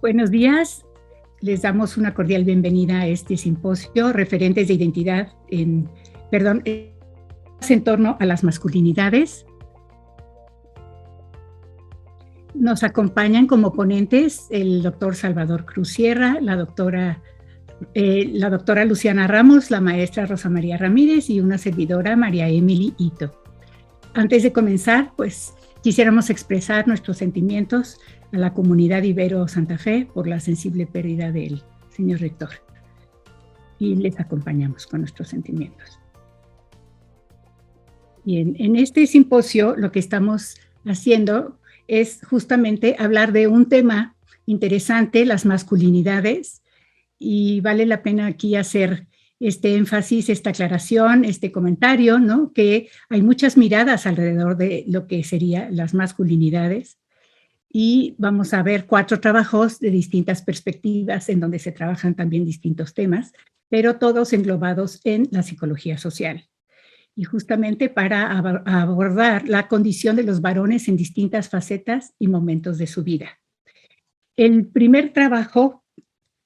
Buenos días, les damos una cordial bienvenida a este simposio Referentes de Identidad en torno a las masculinidades. Nos acompañan como ponentes el doctor Salvador Cruz Sierra, la doctora Luciana Ramos, la maestra Rosa María Ramírez y una servidora, María Emily Ito. Antes de comenzar, pues quisiéramos expresar nuestros sentimientos a la comunidad Ibero Santa Fe por la sensible pérdida del señor rector. Y les acompañamos con nuestros sentimientos. Bien, en este simposio lo que estamos haciendo es justamente hablar de un tema interesante, las masculinidades, y vale la pena aquí hacer este énfasis, esta aclaración, este comentario, ¿no? Que hay muchas miradas alrededor de lo que serían las masculinidades, y vamos a ver 4 trabajos de distintas perspectivas en donde se trabajan también distintos temas, pero todos englobados en la psicología social. Y justamente para abordar la condición de los varones en distintas facetas y momentos de su vida. El primer trabajo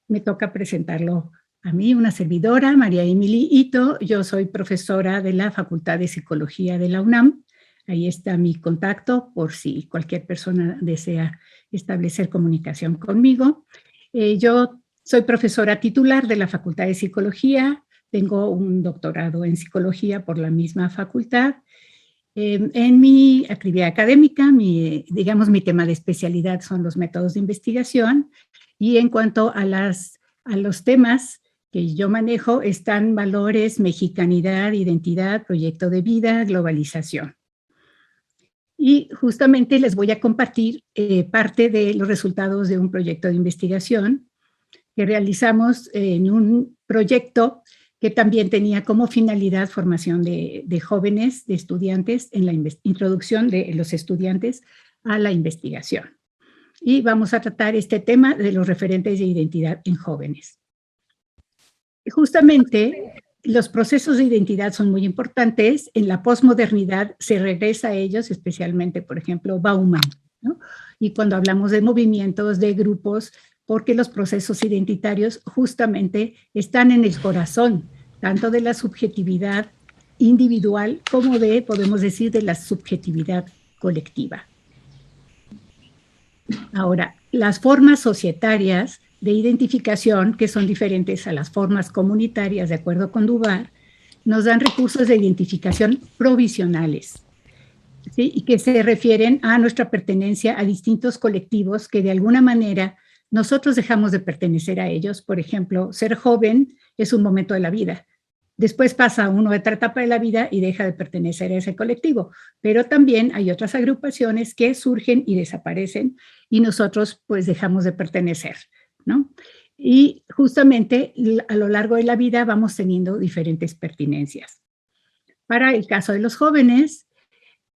me toca presentarlo a mí, una servidora, María Emily Ito. Yo soy profesora de la Facultad de Psicología de la UNAM. Ahí está mi contacto por si cualquier persona desea establecer comunicación conmigo. Yo soy profesora titular de la Facultad de Psicología. Tengo un doctorado en psicología por la misma facultad. En mi actividad académica, mi tema de especialidad son los métodos de investigación, y en cuanto a los temas que yo manejo están valores, mexicanidad, identidad, proyecto de vida, globalización. Y justamente les voy a compartir parte de los resultados de un proyecto de investigación que realizamos en un proyecto que también tenía como finalidad formación de jóvenes, de estudiantes, en la introducción de los estudiantes a la investigación. Y vamos a tratar este tema de los referentes de identidad en jóvenes. Justamente, los procesos de identidad son muy importantes. En la posmodernidad se regresa a ellos, especialmente, por ejemplo, Bauman, ¿no? Y cuando hablamos de movimientos, de grupos, porque los procesos identitarios justamente están en el corazón, tanto de la subjetividad individual como de, podemos decir, de la subjetividad colectiva. Ahora, las formas societarias de identificación, que son diferentes a las formas comunitarias, de acuerdo con Dubar, nos dan recursos de identificación provisionales, ¿sí? Y que se refieren a nuestra pertenencia a distintos colectivos que de alguna manera nosotros dejamos de pertenecer a ellos. Por ejemplo, ser joven es un momento de la vida. Después pasa uno a otra etapa de la vida y deja de pertenecer a ese colectivo. Pero también hay otras agrupaciones que surgen y desaparecen y nosotros pues dejamos de pertenecer, ¿no? Y justamente a lo largo de la vida vamos teniendo diferentes pertinencias. Para el caso de los jóvenes,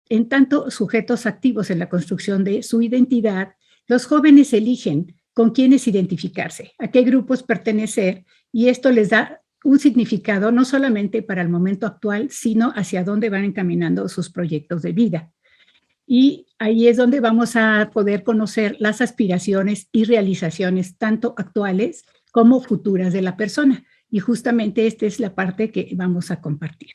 en tanto sujetos activos en la construcción de su identidad, los jóvenes eligen con quiénes identificarse, a qué grupos pertenecer, y esto les da un significado no solamente para el momento actual, sino hacia dónde van encaminando sus proyectos de vida. Y ahí es donde vamos a poder conocer las aspiraciones y realizaciones tanto actuales como futuras de la persona. Y justamente esta es la parte que vamos a compartir.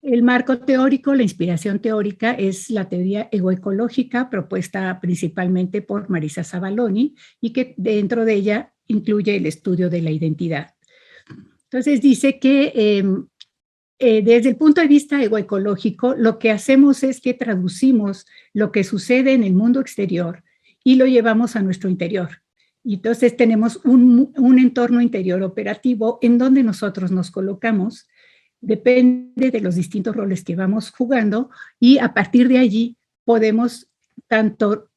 El marco teórico, la inspiración teórica, es la teoría egoecológica propuesta principalmente por Marisa Savaloni y que dentro de ella incluye el estudio de la identidad. Entonces dice que desde el punto de vista egoecológico, lo que hacemos es que traducimos lo que sucede en el mundo exterior y lo llevamos a nuestro interior. Y entonces tenemos un entorno interior operativo en donde nosotros nos colocamos, depende de los distintos roles que vamos jugando, y a partir de allí podemos tanto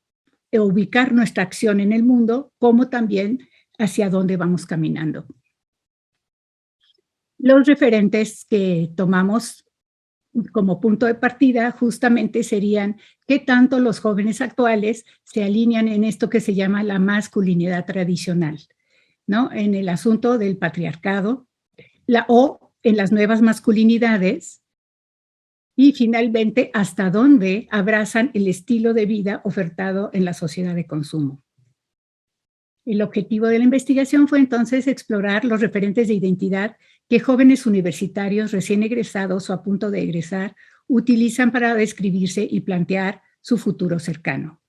ubicar nuestra acción en el mundo como también hacia dónde vamos caminando. Los referentes que tomamos como punto de partida justamente serían qué tanto los jóvenes actuales se alinean en esto que se llama la masculinidad tradicional, ¿no? En el asunto del patriarcado, o en las nuevas masculinidades, y finalmente hasta dónde abrazan el estilo de vida ofertado en la sociedad de consumo. El objetivo de la investigación fue entonces explorar los referentes de identidad que jóvenes universitarios recién egresados o a punto de egresar utilizan para describirse y plantear su futuro cercano.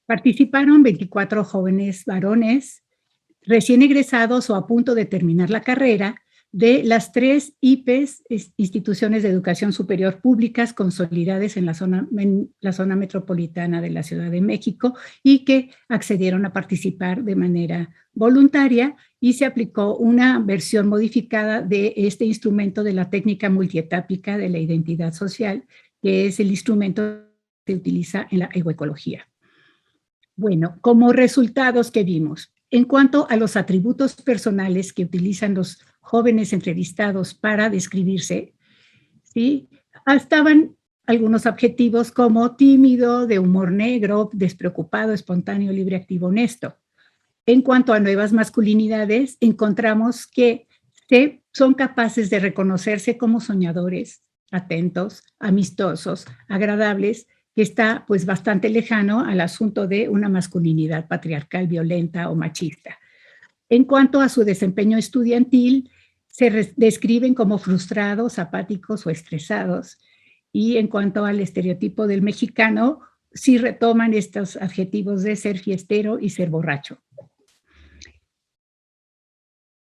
Participaron 24 jóvenes varones recién egresados o a punto de terminar la carrera de las 3 IPES, instituciones de educación superior públicas consolidadas en la zona metropolitana de la Ciudad de México y que accedieron a participar de manera voluntaria, y se aplicó una versión modificada de este instrumento de la técnica multietápica de la identidad social, que es el instrumento que se utiliza en la ecoecología. Bueno, como resultados que vimos, en cuanto a los atributos personales que utilizan los jóvenes entrevistados para describirse, ¿sí? Estaban algunos adjetivos como tímido, de humor negro, despreocupado, espontáneo, libre, activo, honesto. En cuanto a nuevas masculinidades, encontramos que son capaces de reconocerse como soñadores, atentos, amistosos, agradables, que está pues bastante lejano al asunto de una masculinidad patriarcal, violenta o machista. En cuanto a su desempeño estudiantil, se describen como frustrados, apáticos o estresados. Y en cuanto al estereotipo del mexicano, sí retoman estos adjetivos de ser fiestero y ser borracho.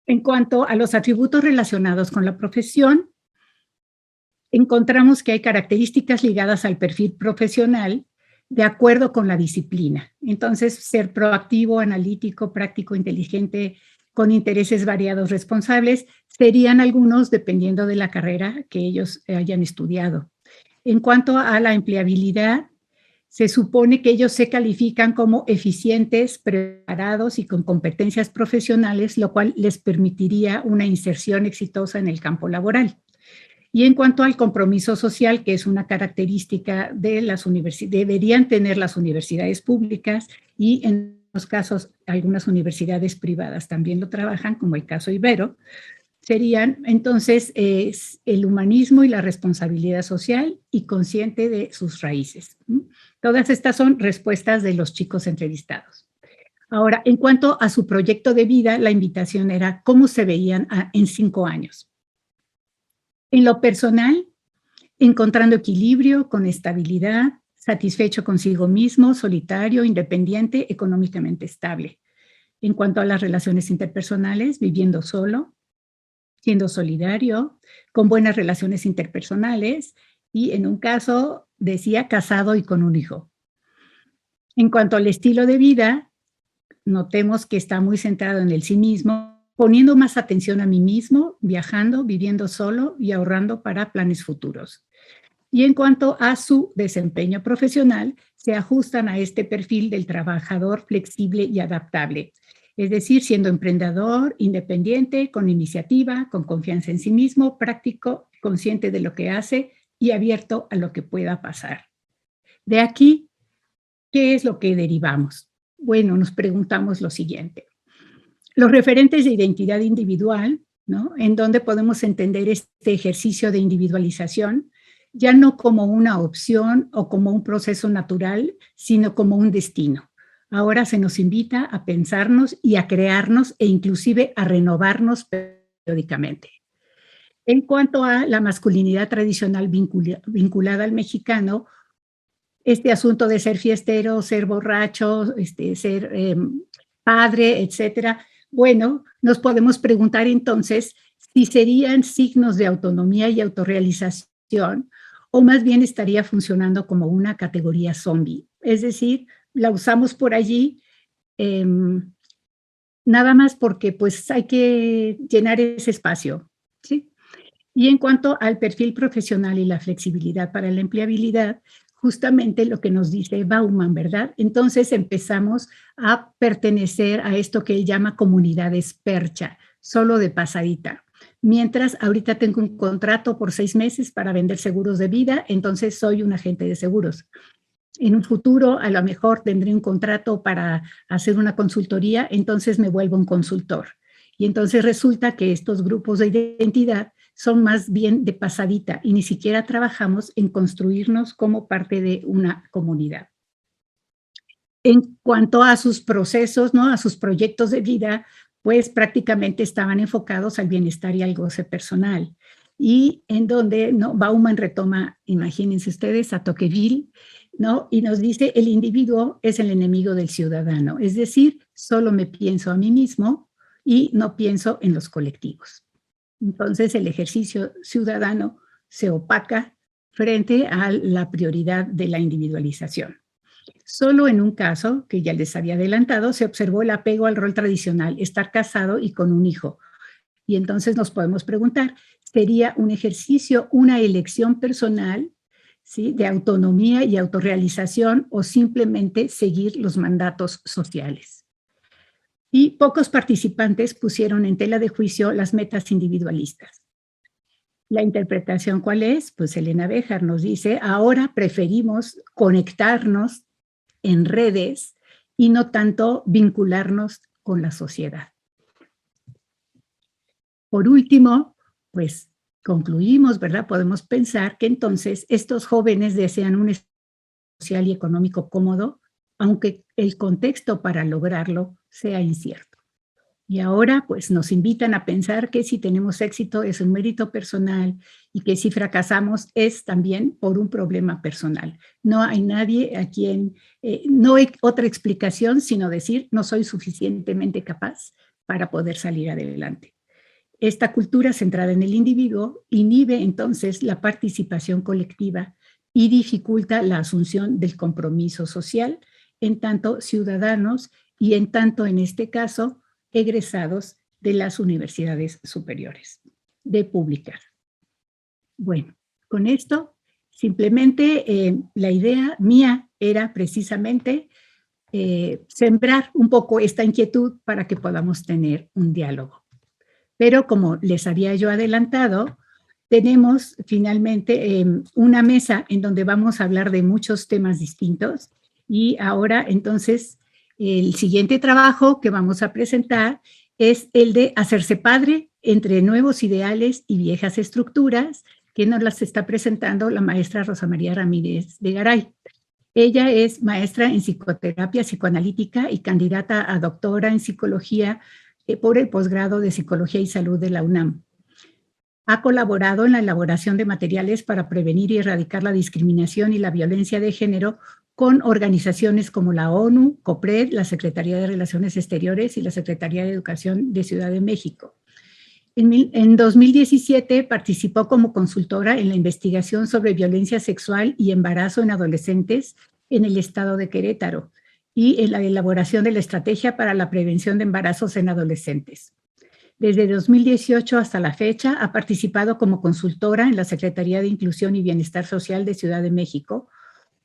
En cuanto a los atributos relacionados con la profesión, encontramos que hay características ligadas al perfil profesional de acuerdo con la disciplina. Entonces, ser proactivo, analítico, práctico, inteligente, con intereses variados, responsables, serían algunos dependiendo de la carrera que ellos hayan estudiado. En cuanto a la empleabilidad, se supone que ellos se califican como eficientes, preparados y con competencias profesionales, lo cual les permitiría una inserción exitosa en el campo laboral. Y en cuanto al compromiso social, que es una característica de las universidades, deberían tener las universidades públicas, y en los casos algunas universidades privadas también lo trabajan, como el caso Ibero, serían entonces el humanismo y la responsabilidad social y consciente de sus raíces. Todas estas son respuestas de los chicos entrevistados. Ahora, en cuanto a su proyecto de vida, la invitación era cómo se veían en 5 años. En lo personal, encontrando equilibrio, con estabilidad, satisfecho consigo mismo, solitario, independiente, económicamente estable. En cuanto a las relaciones interpersonales, viviendo solo, siendo solidario, con buenas relaciones interpersonales y en un caso, decía, casado y con un hijo. En cuanto al estilo de vida, notemos que está muy centrado en el sí mismo, poniendo más atención a mí mismo, viajando, viviendo solo y ahorrando para planes futuros. Y en cuanto a su desempeño profesional, se ajustan a este perfil del trabajador flexible y adaptable, es decir, siendo emprendedor, independiente, con iniciativa, con confianza en sí mismo, práctico, consciente de lo que hace y abierto a lo que pueda pasar. De aquí, ¿qué es lo que derivamos? Bueno, nos preguntamos lo siguiente. Los referentes de identidad individual, ¿no? En donde podemos entender este ejercicio de individualización, ya no como una opción o como un proceso natural, sino como un destino. Ahora se nos invita a pensarnos y a crearnos e inclusive a renovarnos periódicamente. En cuanto a la masculinidad tradicional vinculada al mexicano, este asunto de ser fiestero, ser borracho, ser padre, etcétera. Bueno, nos podemos preguntar entonces si serían signos de autonomía y autorrealización o más bien estaría funcionando como una categoría zombie. Es decir, la usamos por allí eh, nada más porque pues hay que llenar ese espacio, ¿sí? Y en cuanto al perfil profesional y la flexibilidad para la empleabilidad, justamente lo que nos dice Bauman, ¿verdad? Entonces empezamos a pertenecer a esto que él llama comunidades percha, solo de pasadita. Mientras ahorita tengo un contrato por 6 meses para vender seguros de vida, entonces soy un agente de seguros. En un futuro a lo mejor tendré un contrato para hacer una consultoría, entonces me vuelvo un consultor. Y entonces resulta que estos grupos de identidad son más bien de pasadita y ni siquiera trabajamos en construirnos como parte de una comunidad. En cuanto a sus procesos, ¿no? A sus proyectos de vida, pues prácticamente estaban enfocados al bienestar y al goce personal. Y en donde, ¿no? Bauman retoma, imagínense ustedes, a Tocqueville, ¿no? Y nos dice, el individuo es el enemigo del ciudadano, es decir, solo me pienso a mí mismo y no pienso en los colectivos. Entonces, el ejercicio ciudadano se opaca frente a la prioridad de la individualización. Solo en un caso, que ya les había adelantado, se observó el apego al rol tradicional, estar casado y con un hijo. Y entonces nos podemos preguntar, ¿sería un ejercicio, una elección personal, ¿sí? De autonomía y autorrealización o simplemente seguir los mandatos sociales? Y pocos participantes pusieron en tela de juicio las metas individualistas. La interpretación, ¿cuál es? Pues Elena Béjar nos dice, ahora preferimos conectarnos en redes y no tanto vincularnos con la sociedad. Por último, pues concluimos, ¿verdad? Podemos pensar que entonces estos jóvenes desean un estado social y económico cómodo, aunque el contexto para lograrlo sea incierto. Y ahora pues nos invitan a pensar que si tenemos éxito es un mérito personal y que si fracasamos es también por un problema personal. No hay nadie a quien, no hay otra explicación sino decir no soy suficientemente capaz para poder salir adelante. Esta cultura centrada en el individuo inhibe entonces la participación colectiva y dificulta la asunción del compromiso social en tanto ciudadanos y en tanto en este caso egresados de las universidades superiores, de públicas. Bueno, con esto simplemente la idea mía era precisamente sembrar un poco esta inquietud para que podamos tener un diálogo. Pero como les había yo adelantado, tenemos finalmente una mesa en donde vamos a hablar de muchos temas distintos y ahora entonces el siguiente trabajo que vamos a presentar es el de hacerse padre entre nuevos ideales y viejas estructuras, que nos las está presentando la maestra Rosa María Ramírez de Garay. Ella es maestra en psicoterapia psicoanalítica y candidata a doctora en psicología por el posgrado de Psicología y Salud de la UNAM. Ha colaborado en la elaboración de materiales para prevenir y erradicar la discriminación y la violencia de género con organizaciones como la ONU, COPRED, la Secretaría de Relaciones Exteriores y la Secretaría de Educación de Ciudad de México. En 2017 participó como consultora en la investigación sobre violencia sexual y embarazo en adolescentes en el estado de Querétaro y en la elaboración de la estrategia para la prevención de embarazos en adolescentes. Desde 2018 hasta la fecha ha participado como consultora en la Secretaría de Inclusión y Bienestar Social de Ciudad de México,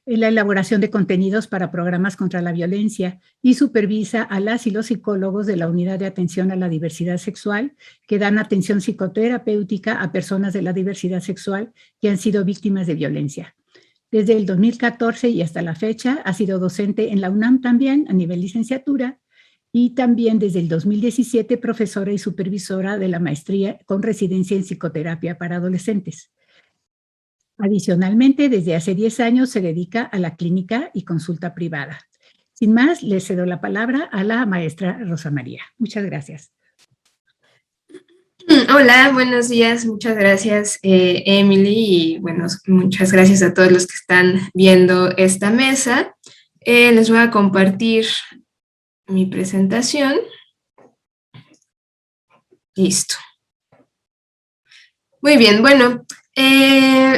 en la elaboración de contenidos para programas contra la violencia y supervisa a las y los psicólogos de la Unidad de Atención a la Diversidad Sexual que dan atención psicoterapéutica a personas de la diversidad sexual que han sido víctimas de violencia. Desde el 2014 y hasta la fecha ha sido docente en la UNAM también a nivel licenciatura y también desde el 2017 profesora y supervisora de la maestría con residencia en psicoterapia para adolescentes. Adicionalmente, desde hace 10 años se dedica a la clínica y consulta privada. Sin más, le cedo la palabra a la maestra Rosa María. Muchas gracias. Hola, buenos días, muchas gracias Emily y bueno, muchas gracias a todos los que están viendo esta mesa. Les voy a compartir mi presentación. Listo. Muy bien, bueno,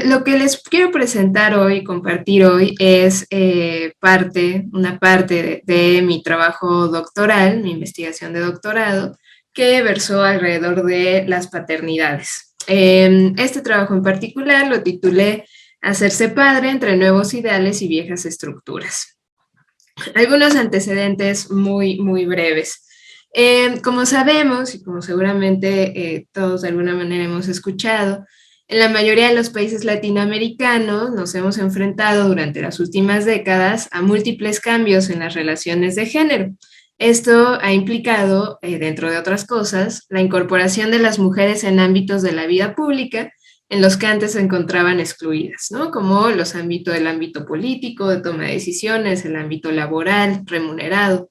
lo que les quiero presentar hoy, compartir hoy, es una parte de mi trabajo doctoral, mi investigación de doctorado, que versó alrededor de las paternidades. Este trabajo en particular lo titulé Hacerse padre entre nuevos ideales y viejas estructuras. Algunos antecedentes muy, muy breves. Como sabemos y como seguramente todos de alguna manera hemos escuchado, en la mayoría de los países latinoamericanos nos hemos enfrentado durante las últimas décadas a múltiples cambios en las relaciones de género. Esto ha implicado, dentro de otras cosas, la incorporación de las mujeres en ámbitos de la vida pública, en los que antes se encontraban excluidas, ¿no? Como el ámbito político, de toma de decisiones, el ámbito laboral, remunerado.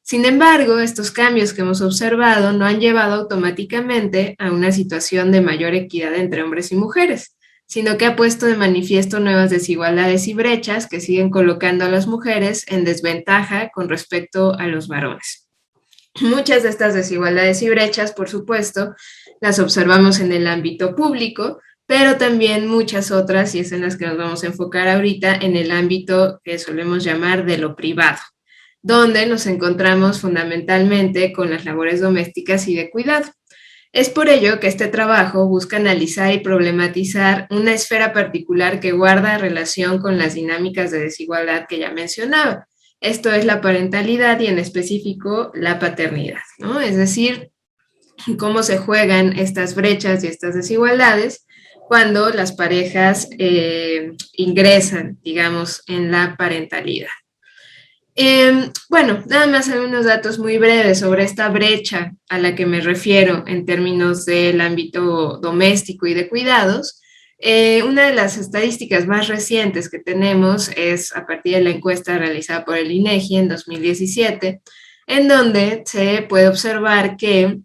Sin embargo, estos cambios que hemos observado no han llevado automáticamente a una situación de mayor equidad entre hombres y mujeres, sino que ha puesto de manifiesto nuevas desigualdades y brechas que siguen colocando a las mujeres en desventaja con respecto a los varones. Muchas de estas desigualdades y brechas, por supuesto, las observamos en el ámbito público, pero también muchas otras, y es en las que nos vamos a enfocar ahorita, en el ámbito que solemos llamar de lo privado, donde nos encontramos fundamentalmente con las labores domésticas y de cuidado. Es por ello que este trabajo busca analizar y problematizar una esfera particular que guarda relación con las dinámicas de desigualdad que ya mencionaba. Esto es la parentalidad y en específico la paternidad, ¿no? Es decir, cómo se juegan estas brechas y estas desigualdades cuando las parejas ingresan, digamos, en la parentalidad. Bueno, nada más algunos datos muy breves sobre esta brecha a la que me refiero en términos del ámbito doméstico y de cuidados. Una de las estadísticas más recientes que tenemos es a partir de la encuesta realizada por el INEGI en 2017, en donde se puede observar que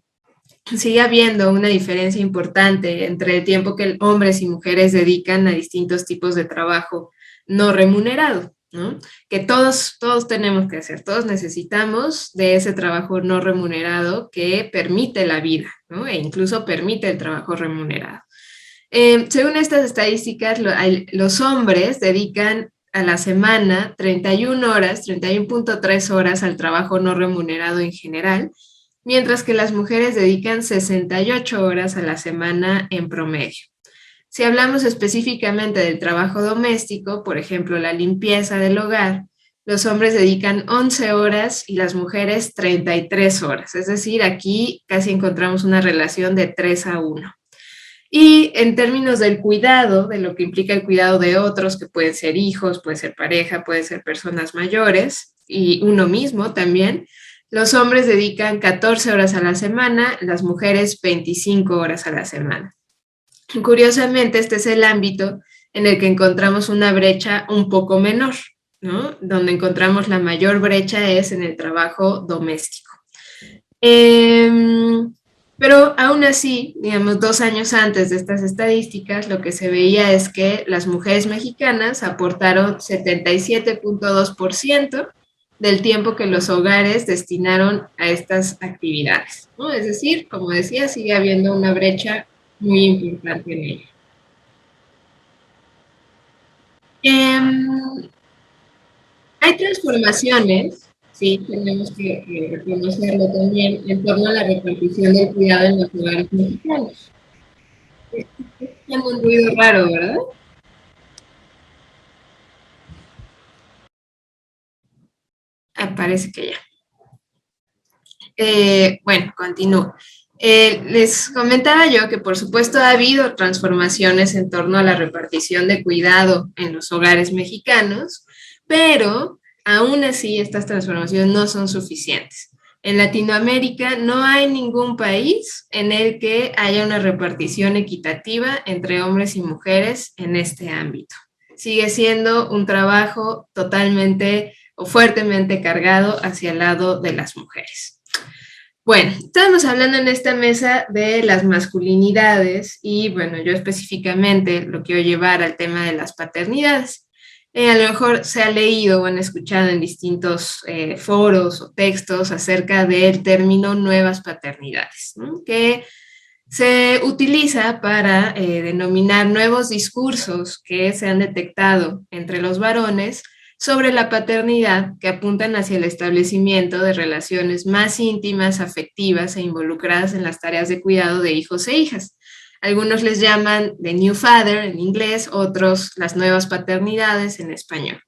sigue habiendo una diferencia importante entre el tiempo que hombres y mujeres dedican a distintos tipos de trabajo no remunerado, ¿no? Que todos tenemos que hacer, todos necesitamos de ese trabajo no remunerado que permite la vida, ¿no? E incluso permite el trabajo remunerado. Según estas estadísticas, los hombres dedican a la semana 31 horas, 31.3 horas al trabajo no remunerado en general, mientras que las mujeres dedican 68 horas a la semana en promedio. Si hablamos específicamente del trabajo doméstico, por ejemplo, la limpieza del hogar, los hombres dedican 11 horas y las mujeres 33 horas. Es decir, aquí casi encontramos una relación de 3-1. Y en términos del cuidado, de lo que implica el cuidado de otros, que pueden ser hijos, puede ser pareja, puede ser personas mayores, y uno mismo también, los hombres dedican 14 horas a la semana, las mujeres 25 horas a la semana. Curiosamente, este es el ámbito en el que encontramos una brecha un poco menor, ¿no? Donde encontramos la mayor brecha es en el trabajo doméstico. Pero aún así, digamos, 2 años antes de estas estadísticas, lo que se veía es que las mujeres mexicanas aportaron 77.2% del tiempo que los hogares destinaron a estas actividades, ¿no? Es decir, como decía, sigue habiendo una brecha muy importante en ella. Hay transformaciones, sí, tenemos que reconocerlo también, en torno a la repartición del cuidado en los hogares mexicanos. Es un ruido raro, ¿verdad? Parece que ya. Bueno, continúo. Les comentaba yo que por supuesto ha habido transformaciones en torno a la repartición de cuidado en los hogares mexicanos, pero aún así estas transformaciones no son suficientes. En Latinoamérica no hay ningún país en el que haya una repartición equitativa entre hombres y mujeres en este ámbito. Sigue siendo un trabajo totalmente o fuertemente cargado hacia el lado de las mujeres. Bueno, estábamos hablando en esta mesa de las masculinidades y, bueno, yo específicamente lo quiero llevar al tema de las paternidades. A lo mejor se ha leído o han escuchado en distintos foros o textos acerca del término nuevas paternidades, ¿no? Que se utiliza para denominar nuevos discursos que se han detectado entre los varones sobre la paternidad que apuntan hacia el establecimiento de relaciones más íntimas, afectivas e involucradas en las tareas de cuidado de hijos e hijas. Algunos les llaman the new father en inglés, otros las nuevas paternidades en español.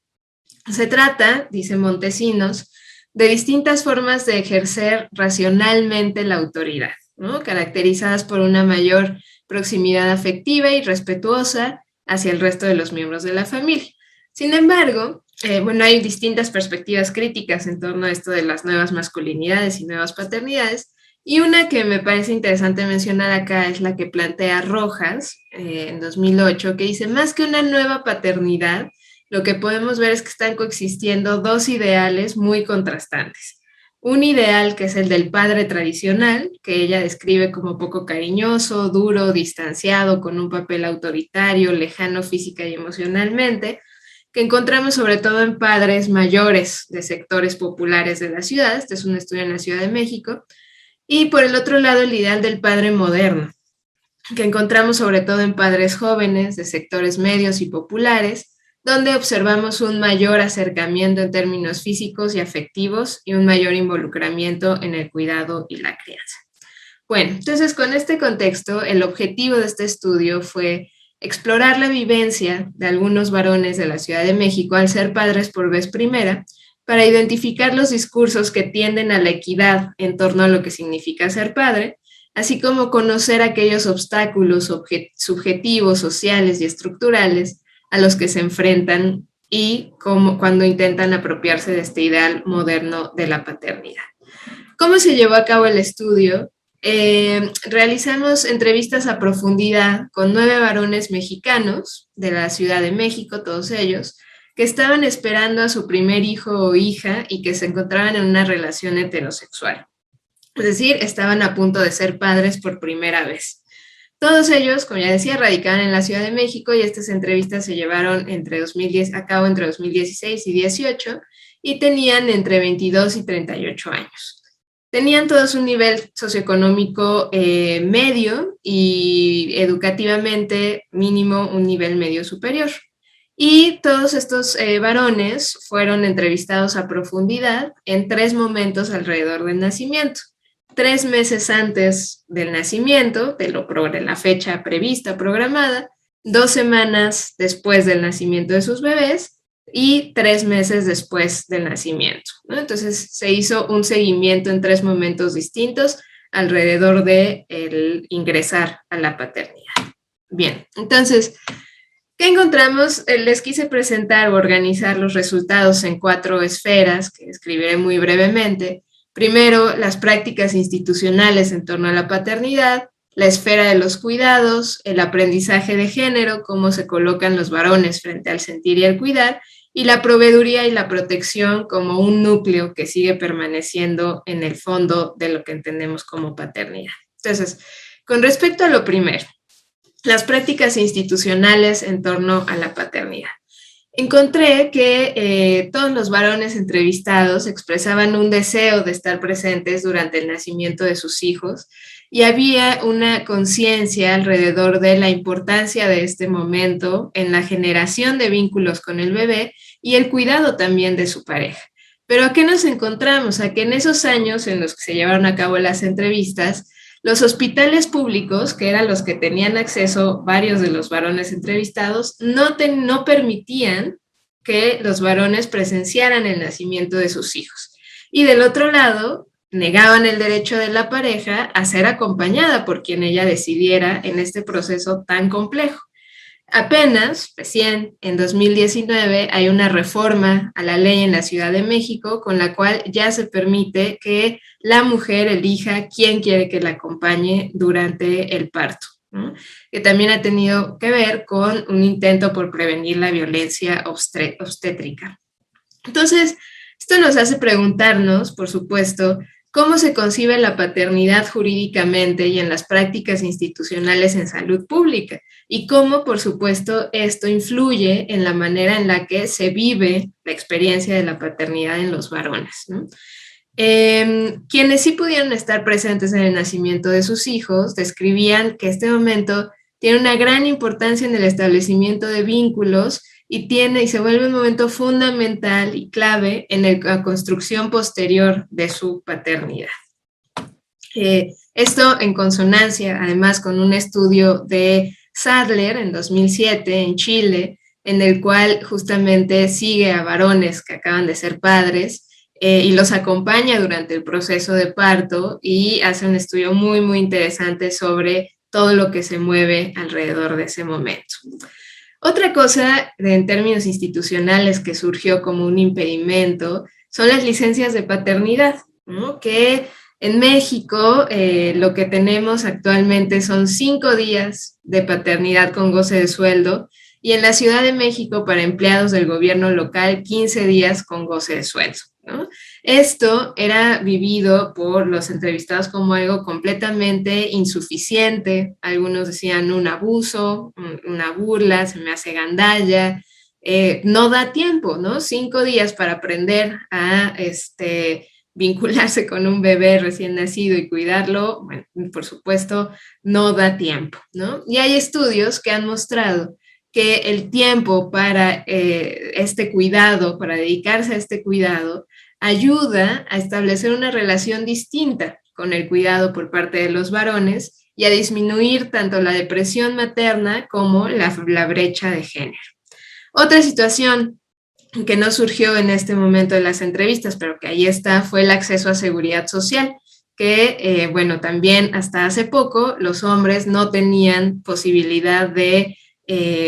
Se trata, dice Montesinos, de distintas formas de ejercer racionalmente la autoridad, ¿no? Caracterizadas por una mayor proximidad afectiva y respetuosa hacia el resto de los miembros de la familia. Sin embargo, bueno, hay distintas perspectivas críticas en torno a esto de las nuevas masculinidades y nuevas paternidades, Y una que me parece interesante mencionar acá es la que plantea Rojas en 2008, que dice, más que una nueva paternidad, lo que podemos ver es que están coexistiendo dos ideales muy contrastantes. Un ideal que es el del padre tradicional, que ella describe como poco cariñoso, duro, distanciado, con un papel autoritario, lejano física y emocionalmente, que encontramos sobre todo en padres mayores de sectores populares de la ciudad. Este es un estudio en la Ciudad de México. Y por el otro lado, el ideal del padre moderno, que encontramos sobre todo en padres jóvenes de sectores medios y populares, donde observamos un mayor acercamiento en términos físicos y afectivos y un mayor involucramiento en el cuidado y la crianza. Bueno, entonces con este contexto, el objetivo de este estudio fue explorar la vivencia de algunos varones de la Ciudad de México al ser padres por vez primera, para identificar los discursos que tienden a la equidad en torno a lo que significa ser padre, así como conocer aquellos obstáculos subjetivos, sociales y estructurales a los que se enfrentan y cuando intentan apropiarse de este ideal moderno de la paternidad. ¿Cómo se llevó a cabo el estudio? Realizamos entrevistas a profundidad con 9 varones mexicanos de la Ciudad de México, todos ellos, que estaban esperando a su primer hijo o hija y que se encontraban en una relación heterosexual. Es decir, estaban a punto de ser padres por primera vez. Todos ellos, como ya decía, radicaban en la Ciudad de México y estas entrevistas se llevaron a cabo entre 2016 y 2018 y tenían entre 22 y 38 años. Tenían todos un nivel socioeconómico medio y educativamente mínimo un nivel medio superior. Y todos estos varones fueron entrevistados a profundidad en 3 momentos alrededor del nacimiento. 3 meses antes del nacimiento, de la fecha prevista, programada, 2 semanas después del nacimiento de sus bebés y 3 meses después del nacimiento, ¿no? Entonces se hizo un seguimiento en 3 momentos distintos alrededor de el ingresar a la paternidad. Bien, entonces, ¿qué encontramos? Les quise presentar o organizar los resultados en 4 esferas, que describiré muy brevemente. Primero, las prácticas institucionales en torno a la paternidad, la esfera de los cuidados, el aprendizaje de género, cómo se colocan los varones frente al sentir y el cuidar, y la proveeduría y la protección como un núcleo que sigue permaneciendo en el fondo de lo que entendemos como paternidad. Entonces, con respecto a lo primero, las prácticas institucionales en torno a la paternidad. Encontré que todos los varones entrevistados expresaban un deseo de estar presentes durante el nacimiento de sus hijos y había una conciencia alrededor de la importancia de este momento en la generación de vínculos con el bebé y el cuidado también de su pareja. Pero ¿a qué nos encontramos? A que en esos años en los que se llevaron a cabo las entrevistas, los hospitales públicos, que eran los que tenían acceso varios de los varones entrevistados, no permitían que los varones presenciaran el nacimiento de sus hijos. Y del otro lado, negaban el derecho de la pareja a ser acompañada por quien ella decidiera en este proceso tan complejo. Apenas, recién, en 2019, hay una reforma a la ley en la Ciudad de México con la cual ya se permite que la mujer elija quién quiere que la acompañe durante el parto, ¿no? Que también ha tenido que ver con un intento por prevenir la violencia obstétrica. Entonces, esto nos hace preguntarnos, por supuesto, cómo se concibe la paternidad jurídicamente y en las prácticas institucionales en salud pública y cómo, por supuesto, esto influye en la manera en la que se vive la experiencia de la paternidad en los varones, ¿no? Quienes sí pudieron estar presentes en el nacimiento de sus hijos describían que este momento tiene una gran importancia en el establecimiento de vínculos y se vuelve un momento fundamental y clave en la construcción posterior de su paternidad. Esto en consonancia, además, con un estudio de Sadler en 2007 en Chile, en el cual justamente sigue a varones que acaban de ser padres y los acompaña durante el proceso de parto y hace un estudio muy, muy interesante sobre todo lo que se mueve alrededor de ese momento. Otra cosa en términos institucionales que surgió como un impedimento son las licencias de paternidad, ¿no? Que En México, lo que tenemos actualmente son 5 días de paternidad con goce de sueldo, y en la Ciudad de México, para empleados del gobierno local, 15 días con goce de sueldo, ¿no? Esto era vivido por los entrevistados como algo completamente insuficiente. Algunos decían un abuso, una burla, se me hace gandalla, no da tiempo, ¿no? 5 días para aprender a vincularse con un bebé recién nacido y cuidarlo, bueno, por supuesto, no da tiempo, ¿no? Y hay estudios que han mostrado que el tiempo para este cuidado, para dedicarse a este cuidado, ayuda a establecer una relación distinta con el cuidado por parte de los varones y a disminuir tanto la depresión materna como la brecha de género. Otra situación que no surgió en este momento de las entrevistas, pero que ahí está, fue el acceso a seguridad social, que, bueno, también hasta hace poco los hombres no tenían posibilidad de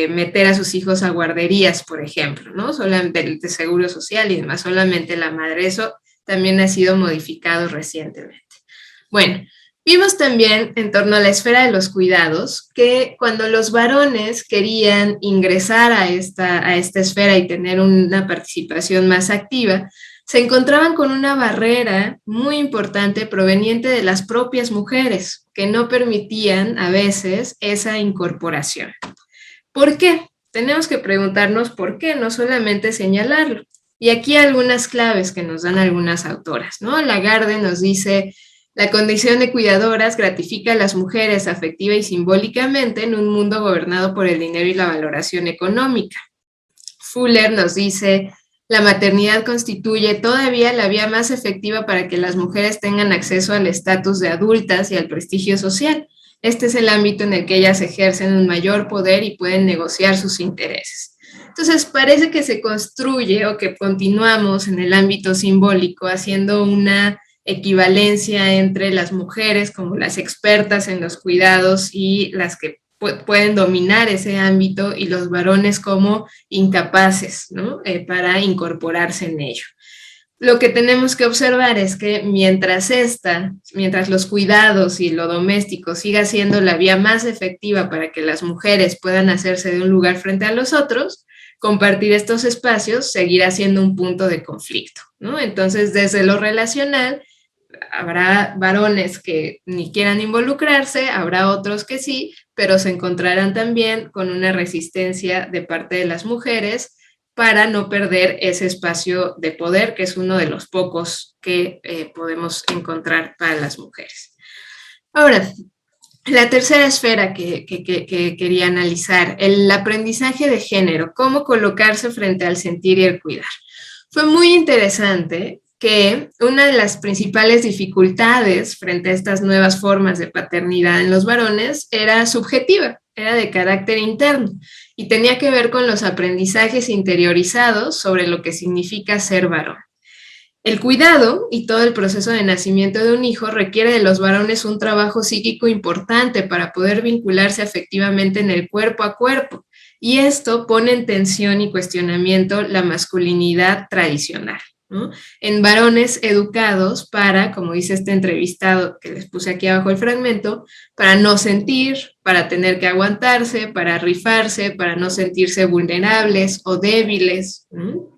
meter a sus hijos a guarderías, por ejemplo, ¿no? Solamente de seguro social y demás, solamente la madre. Eso también ha sido modificado recientemente. Bueno, vimos también en torno a la esfera de los cuidados que cuando los varones querían ingresar a esta esfera y tener una participación más activa, se encontraban con una barrera muy importante proveniente de las propias mujeres, que no permitían a veces esa incorporación. ¿Por qué? Tenemos que preguntarnos por qué, no solamente señalarlo. Y aquí algunas claves que nos dan algunas autoras, ¿no? Lagarde nos dice: la condición de cuidadoras gratifica a las mujeres afectiva y simbólicamente en un mundo gobernado por el dinero y la valoración económica. Fuller nos dice: la maternidad constituye todavía la vía más efectiva para que las mujeres tengan acceso al estatus de adultas y al prestigio social. Este es el ámbito en el que ellas ejercen un mayor poder y pueden negociar sus intereses. Entonces, parece que se construye o que continuamos en el ámbito simbólico haciendo una equivalencia entre las mujeres como las expertas en los cuidados y las que pueden dominar ese ámbito, y los varones como incapaces, ¿no? Para incorporarse en ello. Lo que tenemos que observar es que mientras los cuidados y lo doméstico siga siendo la vía más efectiva para que las mujeres puedan hacerse de un lugar frente a los otros, compartir estos espacios seguirá siendo un punto de conflicto, ¿no? Entonces, desde lo relacional, habrá varones que ni quieran involucrarse, habrá otros que sí, pero se encontrarán también con una resistencia de parte de las mujeres para no perder ese espacio de poder, que es uno de los pocos que podemos encontrar para las mujeres. Ahora, la tercera esfera que quería analizar, el aprendizaje de género, cómo colocarse frente al sentir y el cuidar. Fue muy interesante que una de las principales dificultades frente a estas nuevas formas de paternidad en los varones era subjetiva, era de carácter interno y tenía que ver con los aprendizajes interiorizados sobre lo que significa ser varón. El cuidado y todo el proceso de nacimiento de un hijo requiere de los varones un trabajo psíquico importante para poder vincularse afectivamente en el cuerpo a cuerpo, y esto pone en tensión y cuestionamiento la masculinidad tradicional, ¿no? En varones educados para, como dice este entrevistado que les puse aquí abajo el fragmento, para no sentir, para tener que aguantarse, para rifarse, para no sentirse vulnerables o débiles, ¿no?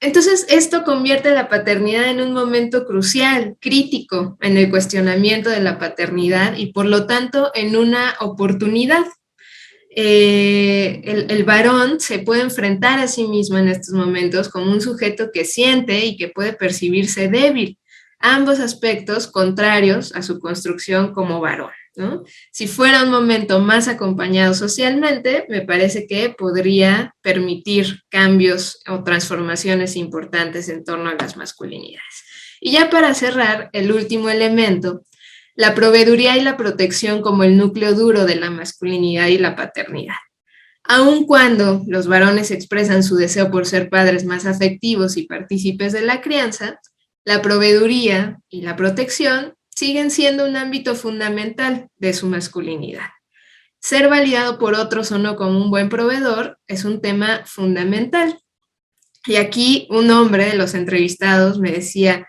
Entonces, esto convierte la paternidad en un momento crucial, crítico, en el cuestionamiento de la paternidad y, por lo tanto, en una oportunidad. El varón se puede enfrentar a sí mismo en estos momentos como un sujeto que siente y que puede percibirse débil, ambos aspectos contrarios a su construcción como varón, ¿no? Si fuera un momento más acompañado socialmente, me parece que podría permitir cambios o transformaciones importantes en torno a las masculinidades. Y ya para cerrar, el último elemento, la proveeduría y la protección como el núcleo duro de la masculinidad y la paternidad. Aun cuando los varones expresan su deseo por ser padres más afectivos y partícipes de la crianza, la proveeduría y la protección siguen siendo un ámbito fundamental de su masculinidad. Ser validado por otros o no como un buen proveedor es un tema fundamental. Y aquí un hombre de los entrevistados me decía: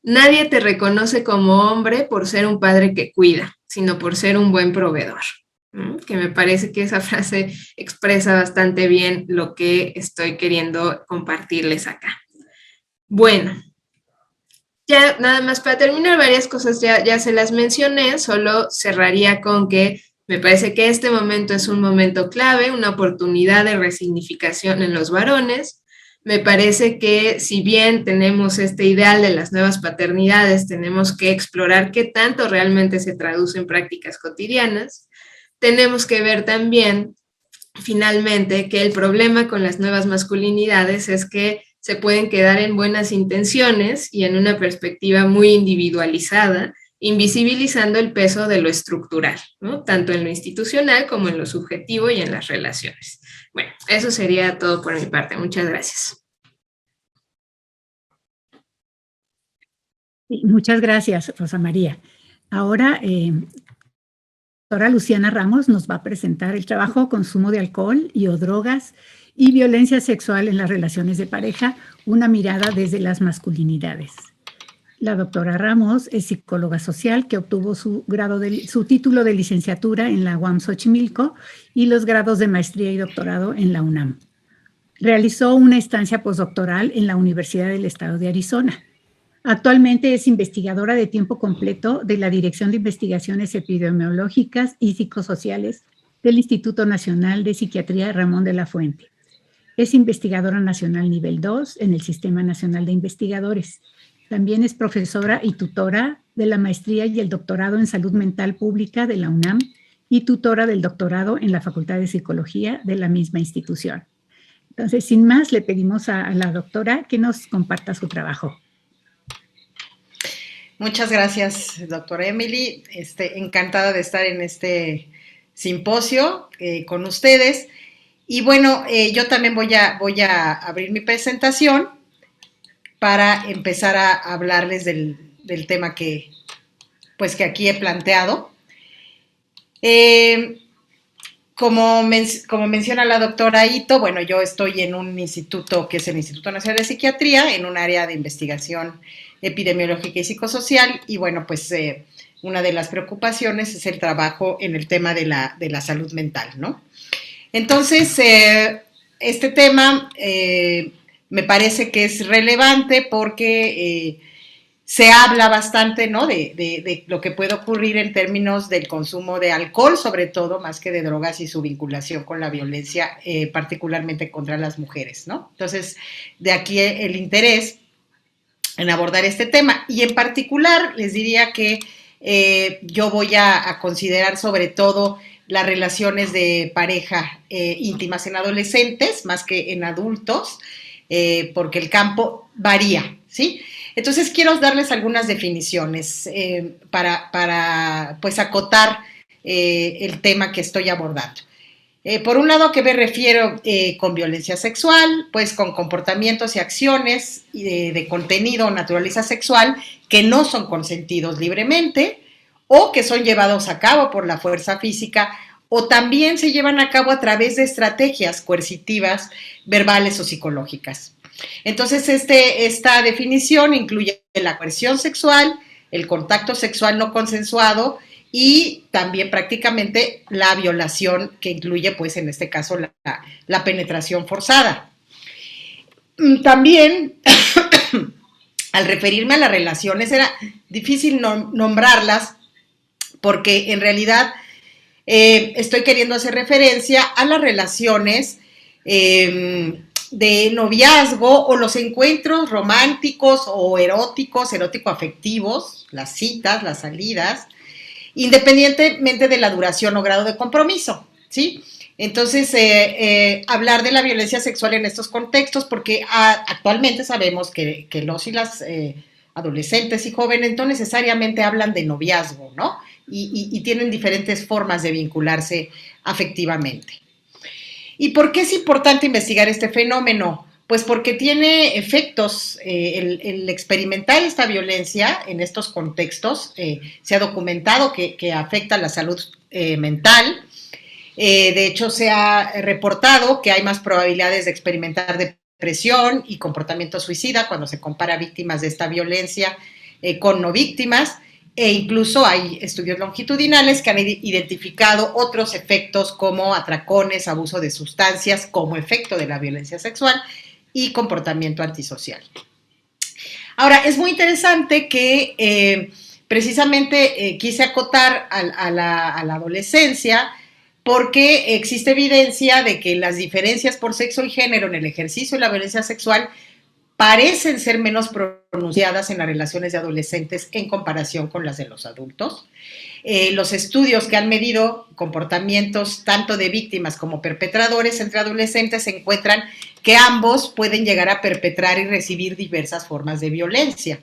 nadie te reconoce como hombre por ser un padre que cuida, sino por ser un buen proveedor. ¿No? Que me parece que esa frase expresa bastante bien lo que estoy queriendo compartirles acá. Bueno, ya nada más para terminar, varias cosas ya se las mencioné, solo cerraría con que me parece que este momento es un momento clave, una oportunidad de resignificación en los varones. Me parece que si bien tenemos este ideal de las nuevas paternidades, tenemos que explorar qué tanto realmente se traduce en prácticas cotidianas. Tenemos que ver también, finalmente, que el problema con las nuevas masculinidades es que se pueden quedar en buenas intenciones y en una perspectiva muy individualizada, invisibilizando el peso de lo estructural, ¿no? Tanto en lo institucional como en lo subjetivo y en las relaciones. Bueno, eso sería todo por mi parte. Muchas gracias. Muchas gracias, Rosa María. Ahora, doctora Luciana Ramos nos va a presentar el trabajo Consumo de alcohol y o drogas y violencia sexual en las relaciones de pareja, una mirada desde las masculinidades. La doctora Ramos es psicóloga social que obtuvo su título de licenciatura en la UAM Xochimilco y los grados de maestría y doctorado en la UNAM. Realizó una estancia postdoctoral en la Universidad del Estado de Arizona. Actualmente es investigadora de tiempo completo de la Dirección de Investigaciones Epidemiológicas y Psicosociales del Instituto Nacional de Psiquiatría Ramón de la Fuente. Es investigadora nacional nivel 2 en el Sistema Nacional de Investigadores. También es profesora y tutora de la maestría y el doctorado en Salud Mental Pública de la UNAM y tutora del doctorado en la Facultad de Psicología de la misma institución. Entonces, sin más, le pedimos a la doctora que nos comparta su trabajo. Muchas gracias, doctora Emily. Encantada de estar en este simposio con ustedes. Y bueno, yo también voy a abrir mi presentación para empezar a hablarles del tema que aquí he planteado. Como menciona la doctora Ito, bueno, yo estoy en un instituto que es el Instituto Nacional de Psiquiatría, en un área de investigación epidemiológica y psicosocial, y bueno, pues una de las preocupaciones es el trabajo en el tema de la salud mental, ¿no? Entonces, este tema me parece que es relevante porque se habla bastante, ¿no?, de lo que puede ocurrir en términos del consumo de alcohol, sobre todo, más que de drogas y su vinculación con la violencia, particularmente contra las mujeres, ¿no? Entonces, de aquí el interés en abordar este tema. Y en particular, les diría que yo voy a considerar sobre todo las relaciones de pareja íntimas en adolescentes, más que en adultos, porque el campo varía, ¿sí? Entonces, quiero darles algunas definiciones para pues, acotar el tema que estoy abordando. Por un lado, ¿a qué me refiero con violencia sexual? Pues con comportamientos y acciones de contenido o naturaleza sexual que no son consentidos libremente o que son llevados a cabo por la fuerza física o también se llevan a cabo a través de estrategias coercitivas, verbales o psicológicas. Entonces, esta definición incluye la coerción sexual, el contacto sexual no consensuado y también prácticamente la violación, que incluye, pues, en este caso, la penetración forzada. También, al referirme a las relaciones, era difícil nombrarlas porque, en realidad, estoy queriendo hacer referencia a las relaciones de noviazgo o los encuentros románticos o erótico-afectivos, las citas, las salidas, independientemente de la duración o grado de compromiso, ¿sí? Entonces, hablar de la violencia sexual en estos contextos, porque actualmente sabemos que los y las adolescentes y jóvenes no necesariamente hablan de noviazgo, ¿no? Y tienen diferentes formas de vincularse afectivamente. ¿Y por qué es importante investigar este fenómeno? Pues porque tiene efectos, el experimentar esta violencia en estos contextos, se ha documentado que afecta la salud mental. De hecho, se ha reportado que hay más probabilidades de experimentar depresión y comportamiento suicida cuando se compara víctimas de esta violencia con no víctimas, e incluso hay estudios longitudinales que han identificado otros efectos como atracones, abuso de sustancias como efecto de la violencia sexual y comportamiento antisocial. Ahora, es muy interesante que precisamente quise acotar a la adolescencia porque existe evidencia de que las diferencias por sexo y género en el ejercicio de la violencia sexual parecen ser menos pronunciadas en las relaciones de adolescentes en comparación con las de los adultos. Los estudios que han medido comportamientos tanto de víctimas como perpetradores entre adolescentes encuentran que ambos pueden llegar a perpetrar y recibir diversas formas de violencia.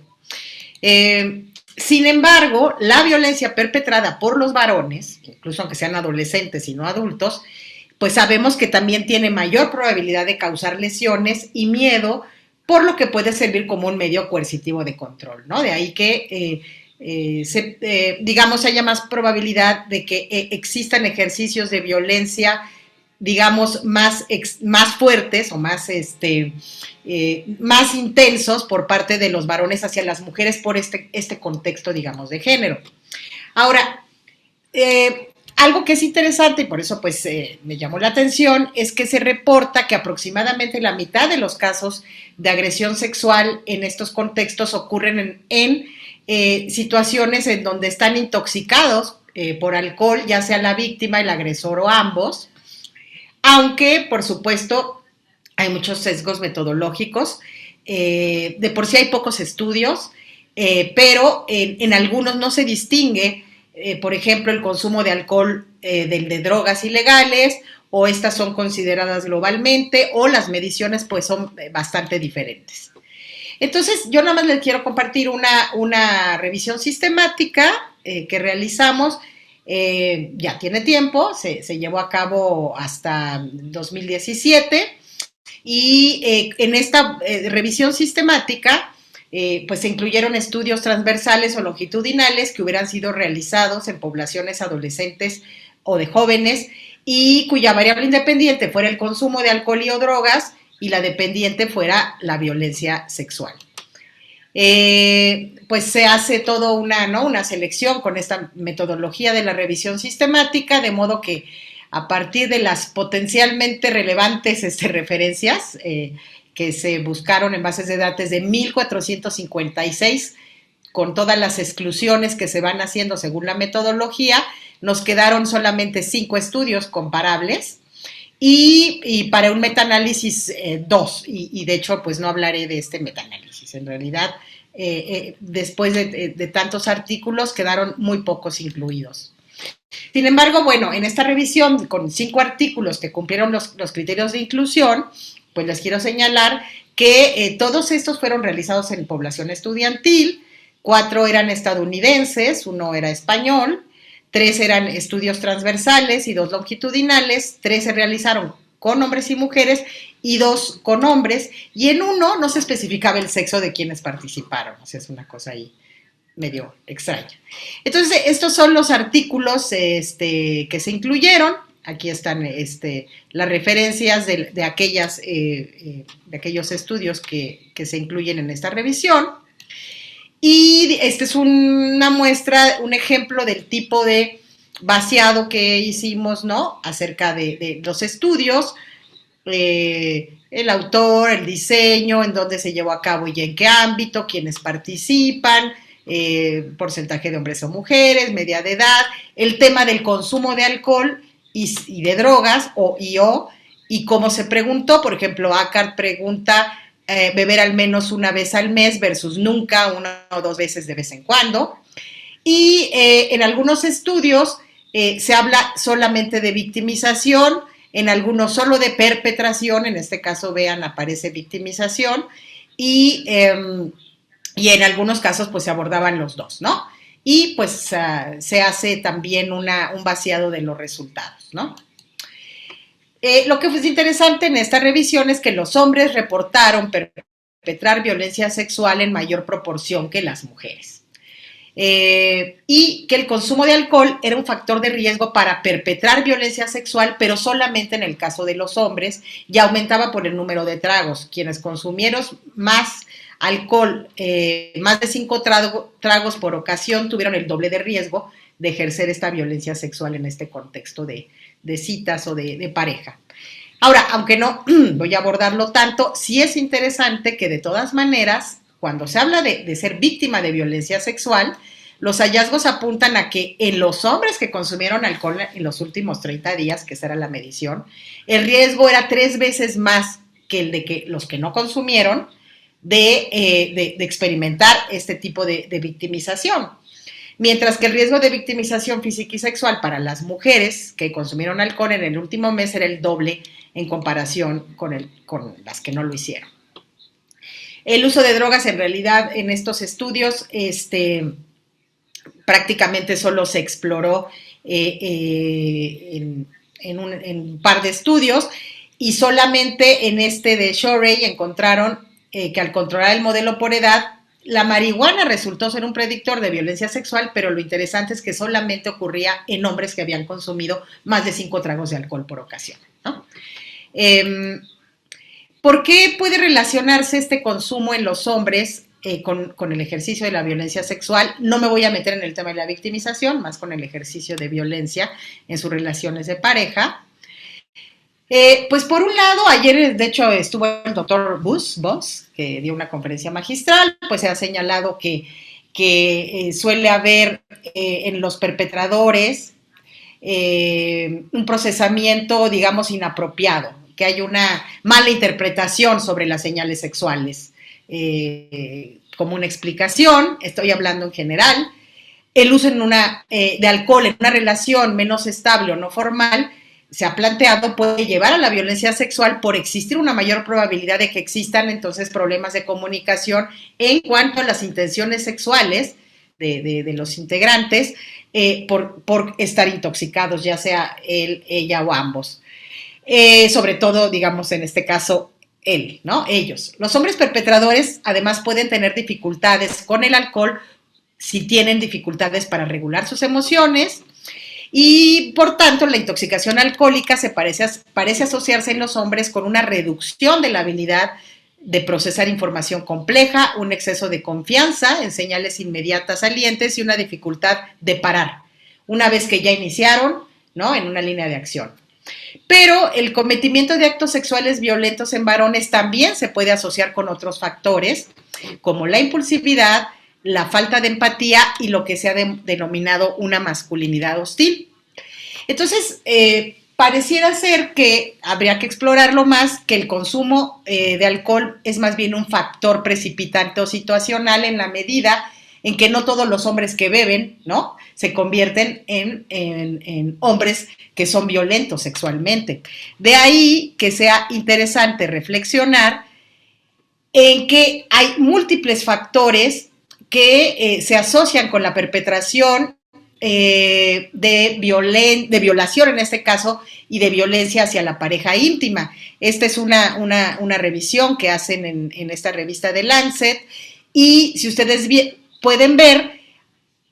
Sin embargo, la violencia perpetrada por los varones, incluso aunque sean adolescentes y no adultos, pues sabemos que también tiene mayor probabilidad de causar lesiones y miedo, por lo que puede servir como un medio coercitivo de control, ¿no? De ahí que, digamos, haya más probabilidad de que existan ejercicios de violencia, digamos, más fuertes o más intensos por parte de los varones hacia las mujeres por este contexto, digamos, de género. Ahora, algo que es interesante y por eso pues me llamó la atención es que se reporta que aproximadamente la mitad de los casos de agresión sexual en estos contextos ocurren en situaciones en donde están intoxicados por alcohol, ya sea la víctima, el agresor o ambos, aunque por supuesto hay muchos sesgos metodológicos, de por sí hay pocos estudios, pero en algunos no se distingue. Por ejemplo, el consumo de alcohol del de drogas ilegales, o estas son consideradas globalmente, o las mediciones pues son bastante diferentes. Entonces, yo nada más les quiero compartir una revisión sistemática que realizamos, ya tiene tiempo, se llevó a cabo hasta 2017, y en esta revisión sistemática pues se incluyeron estudios transversales o longitudinales que hubieran sido realizados en poblaciones adolescentes o de jóvenes y cuya variable independiente fuera el consumo de alcohol y o drogas y la dependiente fuera la violencia sexual. Pues se hace toda una selección con esta metodología de la revisión sistemática, de modo que a partir de las potencialmente relevantes referencias que se buscaron en bases de datos de 1,456, con todas las exclusiones que se van haciendo según la metodología, nos quedaron solamente 5 estudios comparables y para un metaanálisis 2, y de hecho pues no hablaré de este metaanálisis, en realidad después de tantos artículos quedaron muy pocos incluidos. Sin embargo, bueno, en esta revisión con 5 artículos que cumplieron los criterios de inclusión, pues les quiero señalar que todos estos fueron realizados en población estudiantil, 4 eran estadounidenses, 1 era español, 3 eran estudios transversales y 2 longitudinales, 3 se realizaron con hombres y mujeres y 2 con hombres, y en 1 no se especificaba el sexo de quienes participaron, o sea, es una cosa ahí medio extraña. Entonces, estos son los artículos que se incluyeron. Aquí están las referencias de aquellos estudios que se incluyen en esta revisión. Y este es una muestra, un ejemplo del tipo de vaciado que hicimos, ¿no? Acerca de los estudios, el autor, el diseño, en dónde se llevó a cabo y en qué ámbito, quiénes participan, porcentaje de hombres o mujeres, media de edad, el tema del consumo de alcohol y de drogas y cómo se preguntó. Por ejemplo, ACARD pregunta beber al menos una vez al mes versus nunca, 1 o 2 veces de vez en cuando. Y en algunos estudios se habla solamente de victimización, en algunos solo de perpetración, en este caso vean aparece victimización, y en algunos casos pues se abordaban los dos, ¿no? Y pues se hace también un vaciado de los resultados, ¿no? Lo que fue interesante en esta revisión es que los hombres reportaron perpetrar violencia sexual en mayor proporción que las mujeres. Y que el consumo de alcohol era un factor de riesgo para perpetrar violencia sexual, pero solamente en el caso de los hombres, y aumentaba por el número de tragos. Quienes consumieron más alcohol más de 5 tragos por ocasión tuvieron el doble de riesgo de ejercer esta violencia sexual en este contexto de citas o de pareja. Ahora, aunque no voy a abordarlo tanto, sí es interesante que de todas maneras, cuando se habla de ser víctima de violencia sexual, los hallazgos apuntan a que en los hombres que consumieron alcohol en los últimos 30 días, que esa era la medición, el riesgo era 3 veces más que el de que los que no consumieron de experimentar este tipo de victimización. Mientras que el riesgo de victimización física y sexual para las mujeres que consumieron alcohol en el último mes era el doble en comparación con las que no lo hicieron. El uso de drogas, en realidad, en estos estudios, prácticamente solo se exploró en un par de estudios, y solamente en este de Shorey encontraron que al controlar el modelo por edad, la marihuana resultó ser un predictor de violencia sexual, pero lo interesante es que solamente ocurría en hombres que habían consumido más de 5 tragos de alcohol por ocasión, ¿no? ¿Por qué puede relacionarse este consumo en los hombres con el ejercicio de la violencia sexual? No me voy a meter en el tema de la victimización, más con el ejercicio de violencia en sus relaciones de pareja. Pues por un lado, ayer de hecho estuvo el doctor Boss, que dio una conferencia magistral, pues se ha señalado que suele haber en los perpetradores un procesamiento, digamos, inapropiado, que hay una mala interpretación sobre las señales sexuales. Como una explicación, estoy hablando en general, el uso de alcohol en una relación menos estable o no formal se ha planteado puede llevar a la violencia sexual por existir una mayor probabilidad de que existan entonces problemas de comunicación en cuanto a las intenciones sexuales de los integrantes por estar intoxicados, ya sea él, ella o ambos. Sobre todo, digamos, en este caso, él, ¿no? Ellos. Los hombres perpetradores además pueden tener dificultades con el alcohol si tienen dificultades para regular sus emociones. Y, por tanto, la intoxicación alcohólica parece asociarse en los hombres con una reducción de la habilidad de procesar información compleja, un exceso de confianza en señales inmediatas salientes y una dificultad de parar, una vez que ya iniciaron, ¿no?, en una línea de acción. Pero el cometimiento de actos sexuales violentos en varones también se puede asociar con otros factores, como la impulsividad, la falta de empatía y lo que se ha denominado una masculinidad hostil. Entonces, pareciera ser que habría que explorarlo más, que el consumo de alcohol es más bien un factor precipitante o situacional en la medida en que no todos los hombres que beben, ¿no?, se convierten en hombres que son violentos sexualmente. De ahí que sea interesante reflexionar en que hay múltiples factores que se asocian con la perpetración de violación en este caso y de violencia hacia la pareja íntima. Esta es una revisión que hacen en esta revista de Lancet, y si ustedes pueden ver,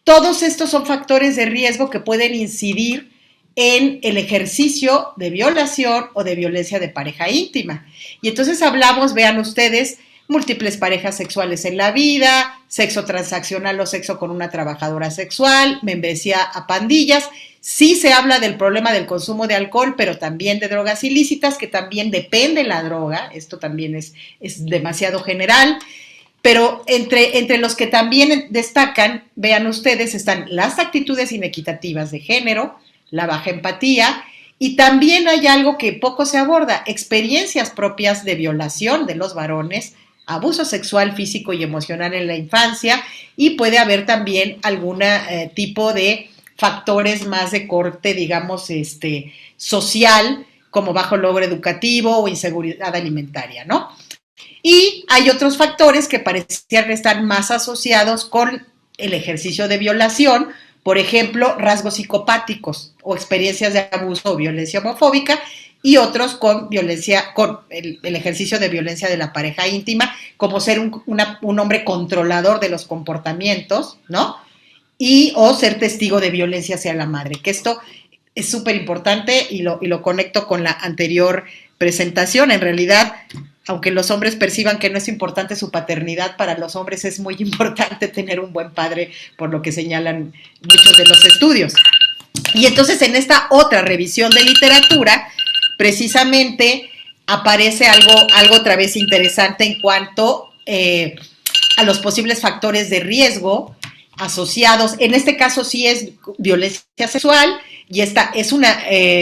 todos estos son factores de riesgo que pueden incidir en el ejercicio de violación o de violencia de pareja íntima. Y entonces hablamos, vean ustedes, múltiples parejas sexuales en la vida, sexo transaccional o sexo con una trabajadora sexual, membresía a pandillas. Sí se habla del problema del consumo de alcohol, pero también de drogas ilícitas, que también depende la droga, esto también es demasiado general. Pero entre los que también destacan, vean ustedes, están las actitudes inequitativas de género, la baja empatía, y también hay algo que poco se aborda, experiencias propias de violación de los varones, abuso sexual, físico y emocional en la infancia, y puede haber también algún tipo de factores más de corte, digamos, social, como bajo logro educativo o inseguridad alimentaria, ¿no? Y hay otros factores que parecían estar más asociados con el ejercicio de violación, por ejemplo, rasgos psicopáticos o experiencias de abuso o violencia homofóbica, y otros con violencia, con el ejercicio de violencia de la pareja íntima, como ser un hombre controlador de los comportamientos, ¿no? O ser testigo de violencia hacia la madre, que esto es súper importante y lo conecto con la anterior presentación. En realidad, aunque los hombres perciban que no es importante su paternidad, para los hombres es muy importante tener un buen padre, por lo que señalan muchos de los estudios. Y entonces en esta otra revisión de literatura, precisamente aparece algo otra vez interesante en cuanto a los posibles factores de riesgo asociados. En este caso sí es violencia sexual, y esta es una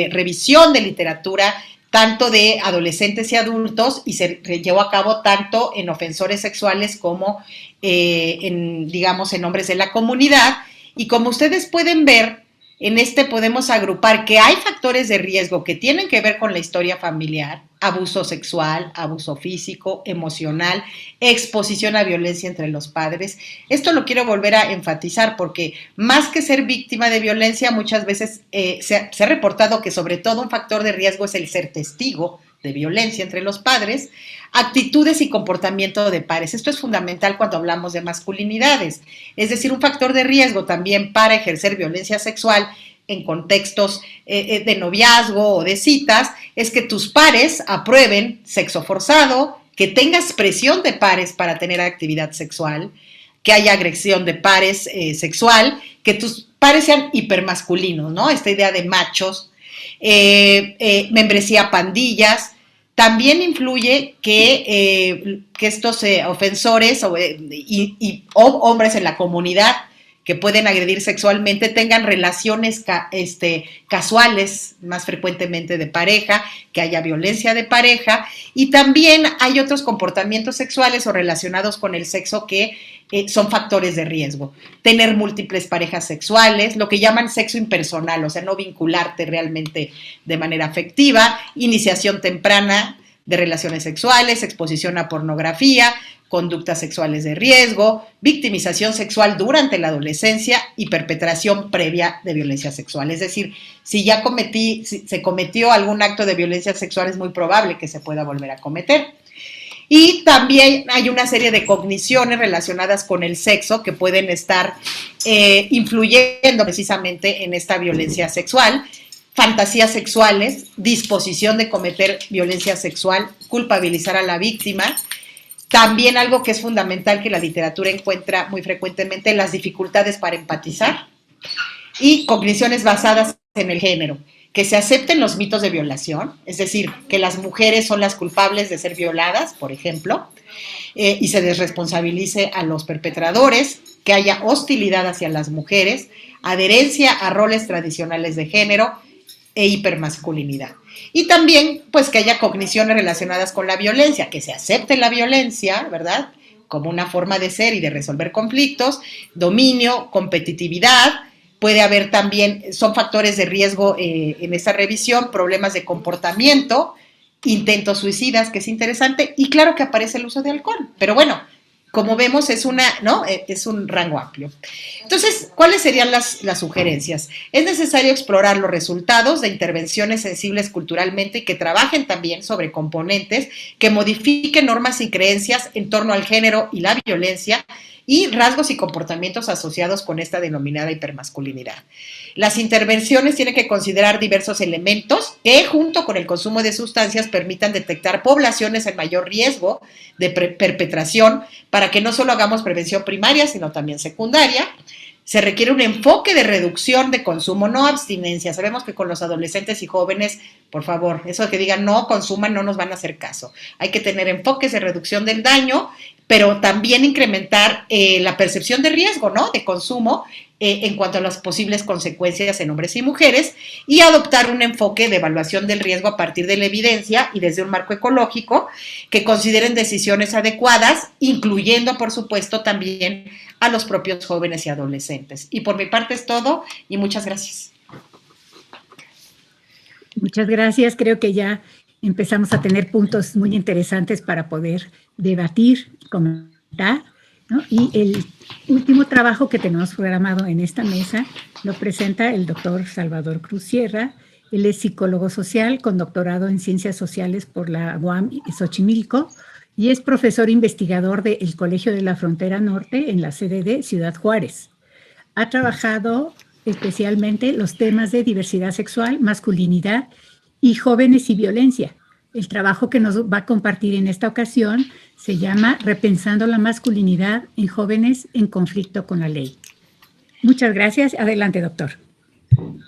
revisión de literatura tanto de adolescentes y adultos, y se llevó a cabo tanto en ofensores sexuales como digamos, en hombres de la comunidad. Y como ustedes pueden ver, en este podemos agrupar que hay factores de riesgo que tienen que ver con la historia familiar: abuso sexual, abuso físico, emocional, exposición a violencia entre los padres. Esto lo quiero volver a enfatizar porque más que ser víctima de violencia, muchas veces se ha reportado que sobre todo un factor de riesgo es el ser testigo de violencia entre los padres, actitudes y comportamiento de pares. Esto es fundamental cuando hablamos de masculinidades. Es decir, un factor de riesgo también para ejercer violencia sexual en contextos de noviazgo o de citas es que tus pares aprueben sexo forzado, que tengas presión de pares para tener actividad sexual, que haya agresión de pares sexual, que tus pares sean hipermasculinos, ¿no? Esta idea de machos, membresía a pandillas. También influye que estos ofensores o hombres en la comunidad que pueden agredir sexualmente tengan relaciones casuales, más frecuentemente de pareja, que haya violencia de pareja, y también hay otros comportamientos sexuales o relacionados con el sexo que son factores de riesgo. Tener múltiples parejas sexuales, lo que llaman sexo impersonal, o sea, no vincularte realmente de manera afectiva, iniciación temprana de relaciones sexuales, exposición a pornografía, conductas sexuales de riesgo, victimización sexual durante la adolescencia y perpetración previa de violencia sexual. Es decir, si ya se cometió algún acto de violencia sexual, es muy probable que se pueda volver a cometer. Y también hay una serie de cogniciones relacionadas con el sexo que pueden estar influyendo precisamente en esta violencia sexual: fantasías sexuales, disposición de cometer violencia sexual, culpabilizar a la víctima. También algo que es fundamental que la literatura encuentra muy frecuentemente: las dificultades para empatizar, y cogniciones basadas en el género, que se acepten los mitos de violación, es decir, que las mujeres son las culpables de ser violadas, por ejemplo, y se desresponsabilice a los perpetradores, que haya hostilidad hacia las mujeres, adherencia a roles tradicionales de género e hipermasculinidad. Y también, pues, que haya cogniciones relacionadas con la violencia, que se acepte la violencia, ¿verdad?, como una forma de ser y de resolver conflictos, dominio, competitividad. Puede haber también, son factores de riesgo en esta revisión, problemas de comportamiento, intentos suicidas, que es interesante, y claro que aparece el uso de alcohol. Pero bueno, como vemos, es un rango amplio. Entonces, ¿cuáles serían las sugerencias? Es necesario explorar los resultados de intervenciones sensibles culturalmente y que trabajen también sobre componentes que modifiquen normas y creencias en torno al género y la violencia y rasgos y comportamientos asociados con esta denominada hipermasculinidad. Las intervenciones tienen que considerar diversos elementos que, junto con el consumo de sustancias, permitan detectar poblaciones en mayor riesgo de perpetración, para que no solo hagamos prevención primaria, sino también secundaria. Se requiere un enfoque de reducción de consumo, no abstinencia. Sabemos que con los adolescentes y jóvenes, por favor, eso de que digan no consuman, no nos van a hacer caso. Hay que tener enfoques de reducción del daño, pero también incrementar la percepción de riesgo, ¿no?, de consumo en cuanto a las posibles consecuencias en hombres y mujeres, y adoptar un enfoque de evaluación del riesgo a partir de la evidencia y desde un marco ecológico que consideren decisiones adecuadas, incluyendo, por supuesto, también a los propios jóvenes y adolescentes. Y por mi parte es todo, y muchas gracias. Muchas gracias. Creo que ya empezamos a tener puntos muy interesantes para poder debatir, comentar, ¿no? Y el último trabajo que tenemos programado en esta mesa lo presenta el doctor Salvador Cruz Sierra. Él es psicólogo social con doctorado en Ciencias Sociales por la UAM Xochimilco y es profesor investigador del Colegio de la Frontera Norte en la sede de Ciudad Juárez. Ha trabajado especialmente los temas de diversidad sexual, masculinidad y jóvenes y violencia. El trabajo que nos va a compartir en esta ocasión se llama Repensando la masculinidad en jóvenes en conflicto con la ley. Muchas gracias. Adelante, doctor.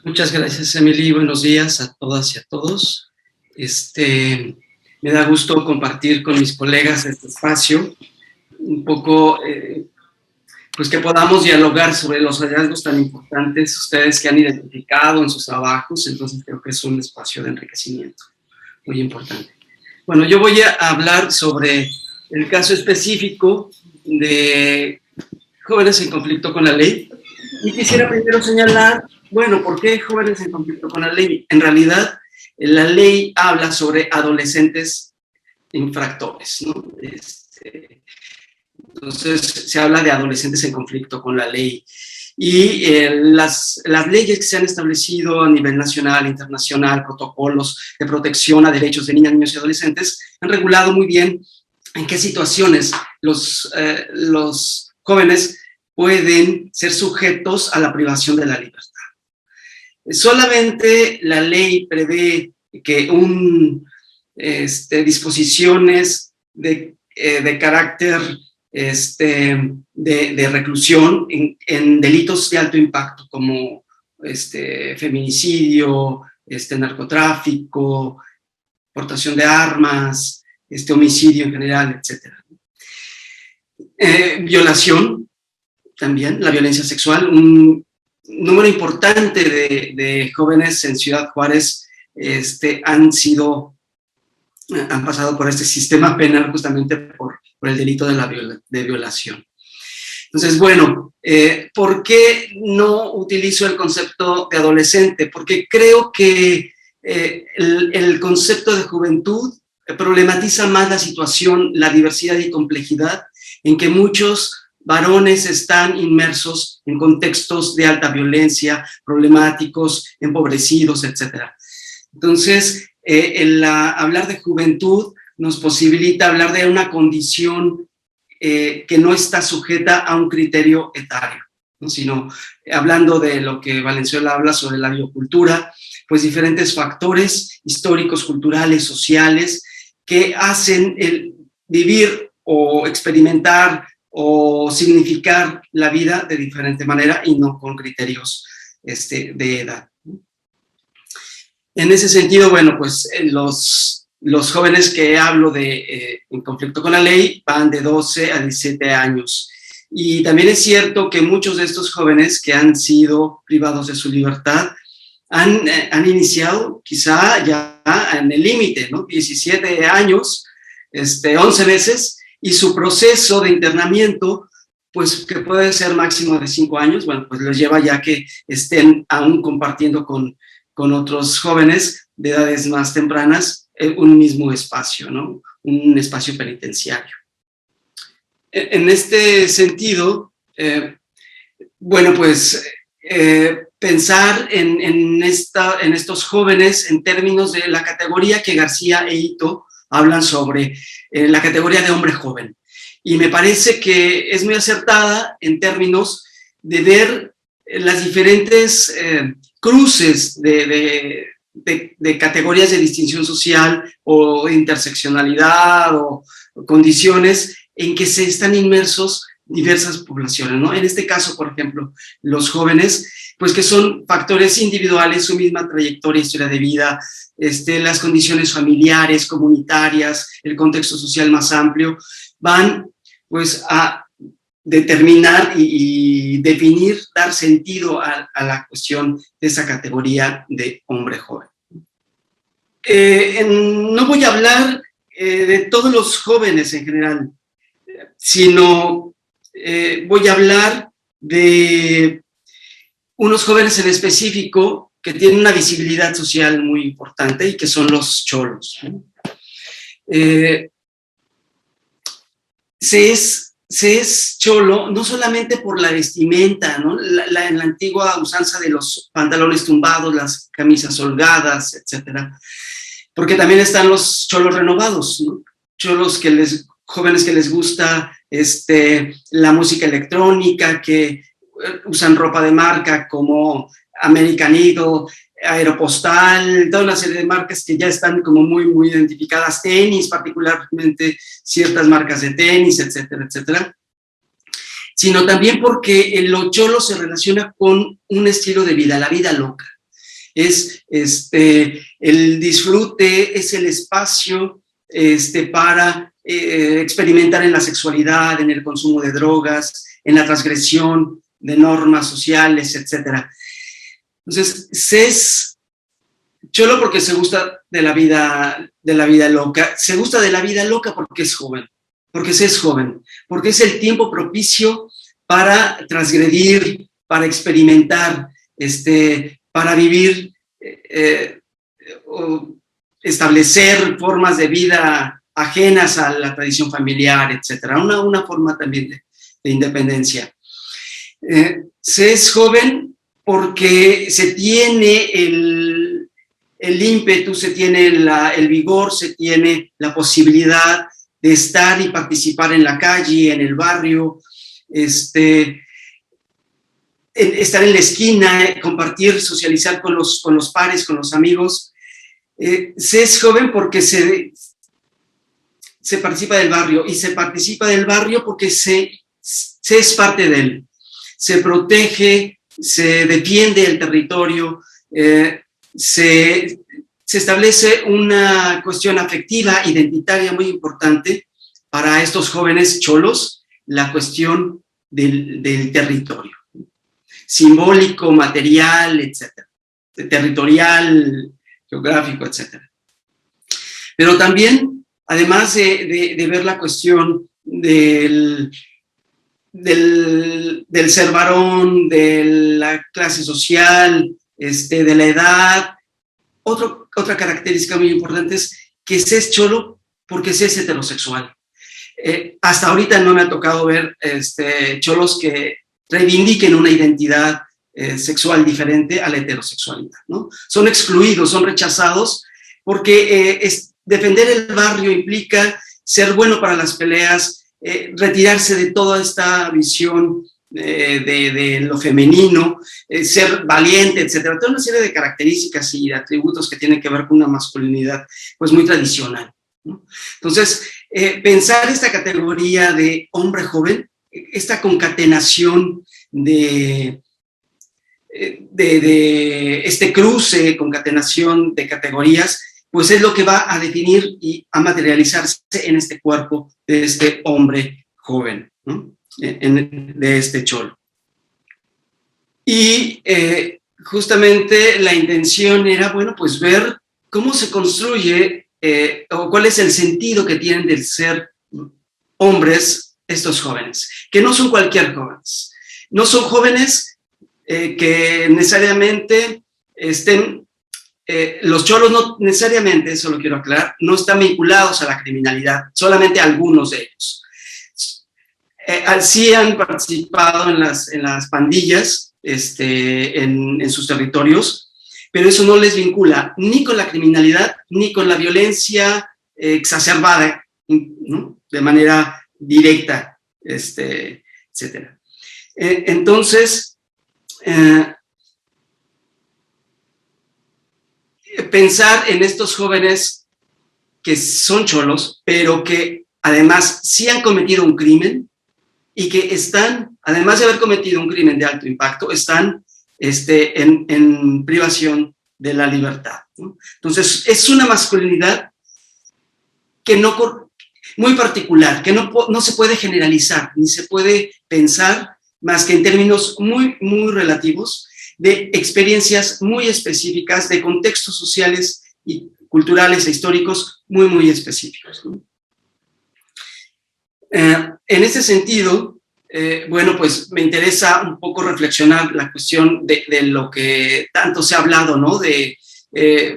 Muchas gracias, Emily. Buenos días a todas y a todos. Me da gusto compartir con mis colegas este espacio, un poco, pues que podamos dialogar sobre los hallazgos tan importantes ustedes que han identificado en sus trabajos. Entonces creo que es un espacio de enriquecimiento muy importante. Bueno, yo voy a hablar sobre el caso específico de jóvenes en conflicto con la ley. Y quisiera primero señalar, bueno, ¿por qué jóvenes en conflicto con la ley? En realidad, la ley habla sobre adolescentes infractores, ¿no? Entonces, se habla de adolescentes en conflicto con la ley. Y las leyes que se han establecido a nivel nacional, internacional, protocolos de protección a derechos de niñas, niños y adolescentes, han regulado muy bien en qué situaciones los jóvenes pueden ser sujetos a la privación de la libertad. Solamente la ley prevé que disposiciones de carácter de reclusión en delitos de alto impacto como feminicidio, narcotráfico, portación de armas, homicidio en general, etc. Violación, también, la violencia sexual. Un número importante de jóvenes en Ciudad Juárez han pasado por este sistema penal justamente por el delito de violación. Entonces, bueno, ¿por qué no utilizo el concepto de adolescente? Porque creo que el concepto de juventud problematiza más la situación, la diversidad y complejidad en que muchos varones están inmersos en contextos de alta violencia, problemáticos, empobrecidos, etc. Entonces, hablar de juventud nos posibilita hablar de una condición que no está sujeta a un criterio etario, ¿no? Sino hablando de lo que Valenzuela habla sobre la biocultura, pues diferentes factores históricos, culturales, sociales, que hacen el vivir o experimentar o significar la vida de diferente manera y no con criterios de edad. En ese sentido, bueno, pues los jóvenes que hablo en conflicto con la ley van de 12 a 17 años. Y también es cierto que muchos de estos jóvenes que han sido privados de su libertad han iniciado quizá ya en el límite, ¿no? 17 años, 11 meses, y su proceso de internamiento, pues que puede ser máximo de 5 años, bueno, pues les lleva ya que estén aún compartiendo con otros jóvenes de edades más tempranas un mismo espacio, ¿no? Un espacio penitenciario. En este sentido, bueno, pues pensar en estos jóvenes en términos de la categoría que García e Ito hablan sobre la categoría de hombre joven. Y me parece que es muy acertada en términos de ver las diferentes cruces de categorías de distinción social o interseccionalidad o condiciones en que se están inmersos diversas poblaciones, ¿no? En este caso, por ejemplo, los jóvenes, pues que son factores individuales, su misma trayectoria, historia de vida, las condiciones familiares, comunitarias, el contexto social más amplio, van pues a determinar y definir, dar sentido a la cuestión de esa categoría de hombre joven. No voy a hablar de todos los jóvenes en general, sino voy a hablar de unos jóvenes en específico que tienen una visibilidad social muy importante y que son los cholos, ¿no? Se es cholo no solamente por la vestimenta, ¿no? En la antigua usanza de los pantalones tumbados, las camisas holgadas, etcétera, porque también están los cholos renovados, ¿no? Cholos jóvenes que les gusta la música electrónica, que usan ropa de marca como American Eagle, Aeropostal, toda una serie de marcas que ya están como muy, muy identificadas, tenis, particularmente ciertas marcas de tenis, etcétera, etcétera, sino también porque lo cholo se relaciona con un estilo de vida, la vida loca. Es el disfrute, es el espacio para experimentar en la sexualidad, en el consumo de drogas, en la transgresión de normas sociales, etcétera. Entonces, se es cholo porque se gusta de la vida loca, se gusta de la vida loca porque es joven, porque se es joven, porque es el tiempo propicio para transgredir, para experimentar, para vivir, o establecer formas de vida ajenas a la tradición familiar, etcétera. Una forma también de independencia. Se es joven porque se tiene el ímpetu, se tiene el vigor, se tiene la posibilidad de estar y participar en la calle, en el barrio, estar en la esquina, compartir, socializar con los pares, con los amigos. Se es joven porque se participa del barrio, y se participa del barrio porque se es parte de él. Se protege, se defiende el territorio, se establece una cuestión afectiva, identitaria muy importante para estos jóvenes cholos, la cuestión del territorio, simbólico, material, etcétera, territorial, geográfico, etcétera. Pero también, además de ver la cuestión del ser varón, de la clase social, de la edad, otra característica muy importante es que se es cholo porque se es heterosexual. Hasta ahorita no me ha tocado ver cholos que reivindiquen una identidad sexual diferente a la heterosexualidad, ¿no? Son excluidos, son rechazados, porque defender el barrio implica ser bueno para las peleas, retirarse de toda esta visión de lo femenino, ser valiente, etcétera. Toda una serie de características y de atributos que tienen que ver con una masculinidad pues muy tradicional, ¿no? Entonces, pensar esta categoría de hombre joven, esta concatenación de este cruce, concatenación de categorías, pues es lo que va a definir y a materializarse en este cuerpo de este hombre joven, ¿no? De este cholo. Y justamente la intención era, bueno, pues ver cómo se construye o cuál es el sentido que tienen del ser hombres estos jóvenes, que no son cualquier jóvenes, no son jóvenes que necesariamente estén, los cholos no necesariamente, eso lo quiero aclarar, no están vinculados a la criminalidad, solamente algunos de ellos. Sí han participado en las pandillas en sus territorios, pero eso no les vincula ni con la criminalidad ni con la violencia exacerbada, ¿no? De manera directa, etcétera. Entonces, pensar en estos jóvenes que son cholos, pero que además sí han cometido un crimen y que están, además de haber cometido un crimen de alto impacto, están en privación de la libertad, ¿no? Entonces, es una masculinidad que muy particular, que no se puede generalizar, ni se puede pensar más que en términos muy, muy relativos, de experiencias muy específicas, de contextos sociales y culturales e históricos muy, muy específicos, ¿no? En ese sentido, bueno, pues me interesa un poco reflexionar la cuestión de lo que tanto se ha hablado, ¿no? De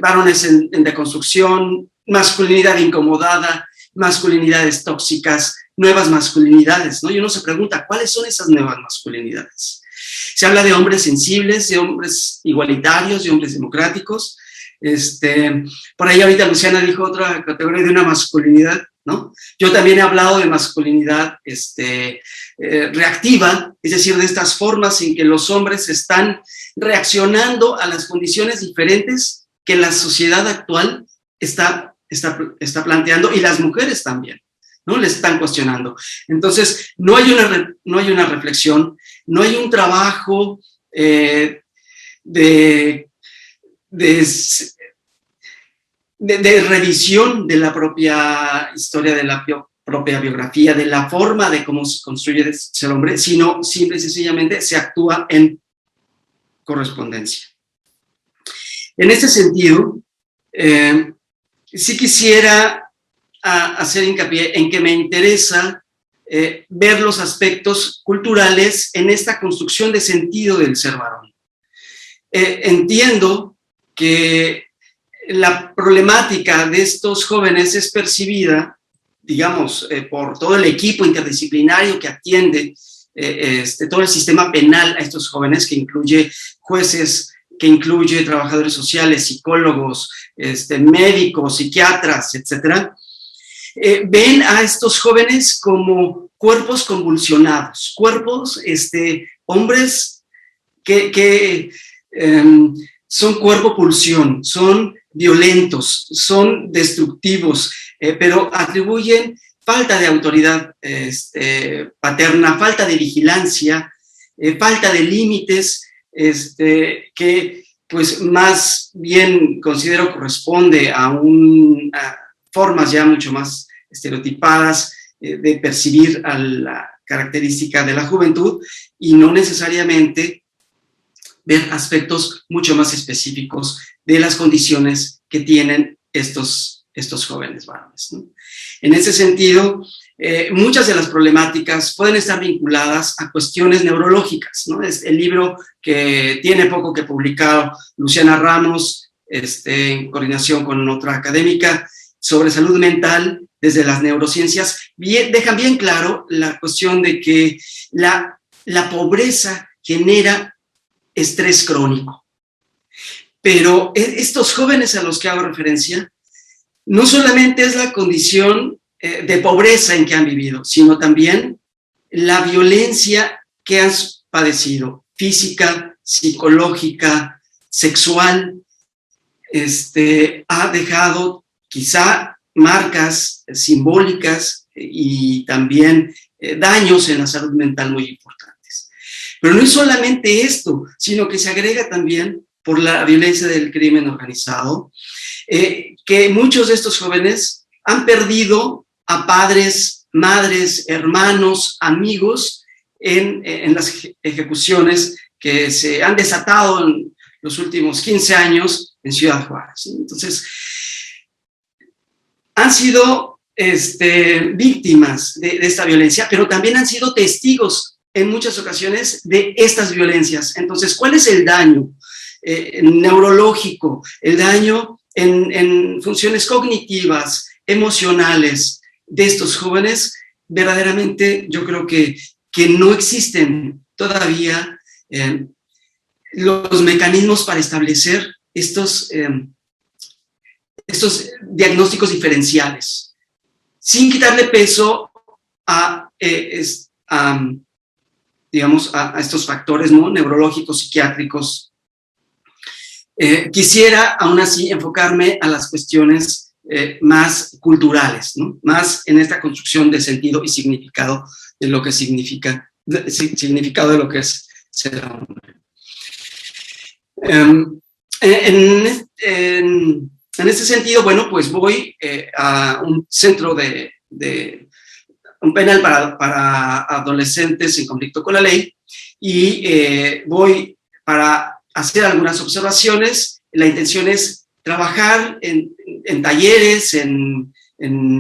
varones en deconstrucción, masculinidad incomodada, masculinidades tóxicas, nuevas masculinidades, ¿no? Y uno se pregunta, ¿cuáles son esas nuevas masculinidades? Se habla de hombres sensibles, de hombres igualitarios, de hombres democráticos. Por ahí ahorita Luciana dijo otra categoría de una masculinidad ¿no? Yo también he hablado de masculinidad reactiva, es decir, de estas formas en que los hombres están reaccionando a las condiciones diferentes que la sociedad actual está planteando, y las mujeres también, ¿no? Le están cuestionando. Entonces, no hay una reflexión, no hay un trabajo de revisión de la propia historia, de la propia biografía, de la forma de cómo se construye el hombre, sino simple y sencillamente se actúa en correspondencia. En este sentido, sí quisiera hacer hincapié en que me interesa ver los aspectos culturales en esta construcción de sentido del ser varón. Entiendo que la problemática de estos jóvenes es percibida, digamos, por todo el equipo interdisciplinario que atiende todo el sistema penal a estos jóvenes, que incluye jueces, que incluye trabajadores sociales, psicólogos, médicos, psiquiatras, etcétera. Ven a estos jóvenes como cuerpos convulsionados, cuerpos, hombres que son cuerpo pulsión, son violentos, son destructivos, pero atribuyen falta de autoridad paterna, falta de vigilancia, falta de límites, que pues más bien considero corresponde a formas ya mucho más estereotipadas de percibir a la característica de la juventud, y no necesariamente ver aspectos mucho más específicos de las condiciones que tienen estos jóvenes varones, ¿no? En ese sentido, muchas de las problemáticas pueden estar vinculadas a cuestiones neurológicas, ¿no? Es el libro que tiene poco que publicado Luciana Ramos, en coordinación con otra académica, sobre salud mental desde las neurociencias, dejan bien claro la cuestión de que la pobreza genera estrés crónico. Pero estos jóvenes a los que hago referencia, no solamente es la condición de pobreza en que han vivido, sino también la violencia que han padecido, física, psicológica, sexual, ha dejado quizá marcas simbólicas y también daños en la salud mental muy importantes. Pero no es solamente esto, sino que se agrega también por la violencia del crimen organizado, que muchos de estos jóvenes han perdido a padres, madres, hermanos, amigos en las ejecuciones que se han desatado en los últimos 15 años en Ciudad Juárez. Entonces, han sido víctimas de esta violencia, pero también han sido testigos en muchas ocasiones de estas violencias. Entonces, ¿cuál es el daño neurológico, el daño en funciones cognitivas, emocionales de estos jóvenes? Verdaderamente yo creo que no existen todavía los mecanismos para establecer estos diagnósticos diferenciales, sin quitarle peso a estos factores, ¿no?, neurológicos, psiquiátricos. Quisiera aún así enfocarme a las cuestiones más culturales, ¿no?, más en esta construcción de sentido y significado de lo que significa, significado de lo que es ser hombre. En este sentido, bueno, pues voy a un centro un penal para adolescentes en conflicto con la ley, y voy para hacer algunas observaciones. La intención es trabajar en talleres, en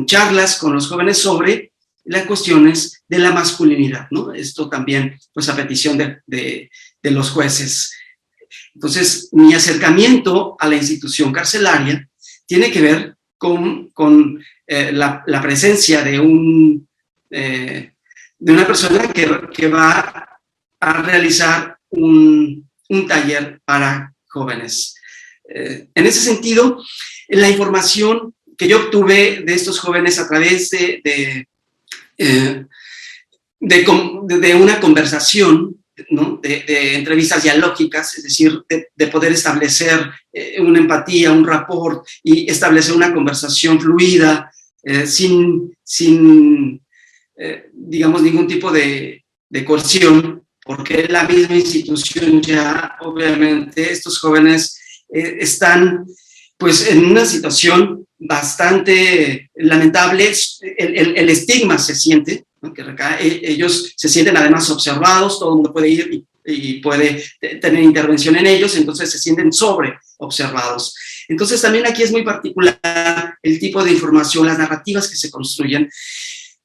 charlas con los jóvenes sobre las cuestiones de la masculinidad, ¿no? Esto también, pues, a petición de los jueces. Entonces, mi acercamiento a la institución carcelaria tiene que ver con la presencia de una persona que va a realizar un taller para jóvenes. En ese sentido, la información que yo obtuve de estos jóvenes a través de una conversación, ¿no? De entrevistas dialógicas, es decir, de poder establecer una empatía, un rapport y establecer una conversación fluida, sin digamos, ningún tipo de coerción, porque la misma institución ya, obviamente, estos jóvenes están pues en una situación bastante lamentable. El estigma se siente, ¿no? Que ellos se sienten además observados, todo el mundo puede ir y puede tener intervención en ellos, entonces se sienten sobre observados. Entonces también aquí es muy particular el tipo de información, las narrativas que se construyen,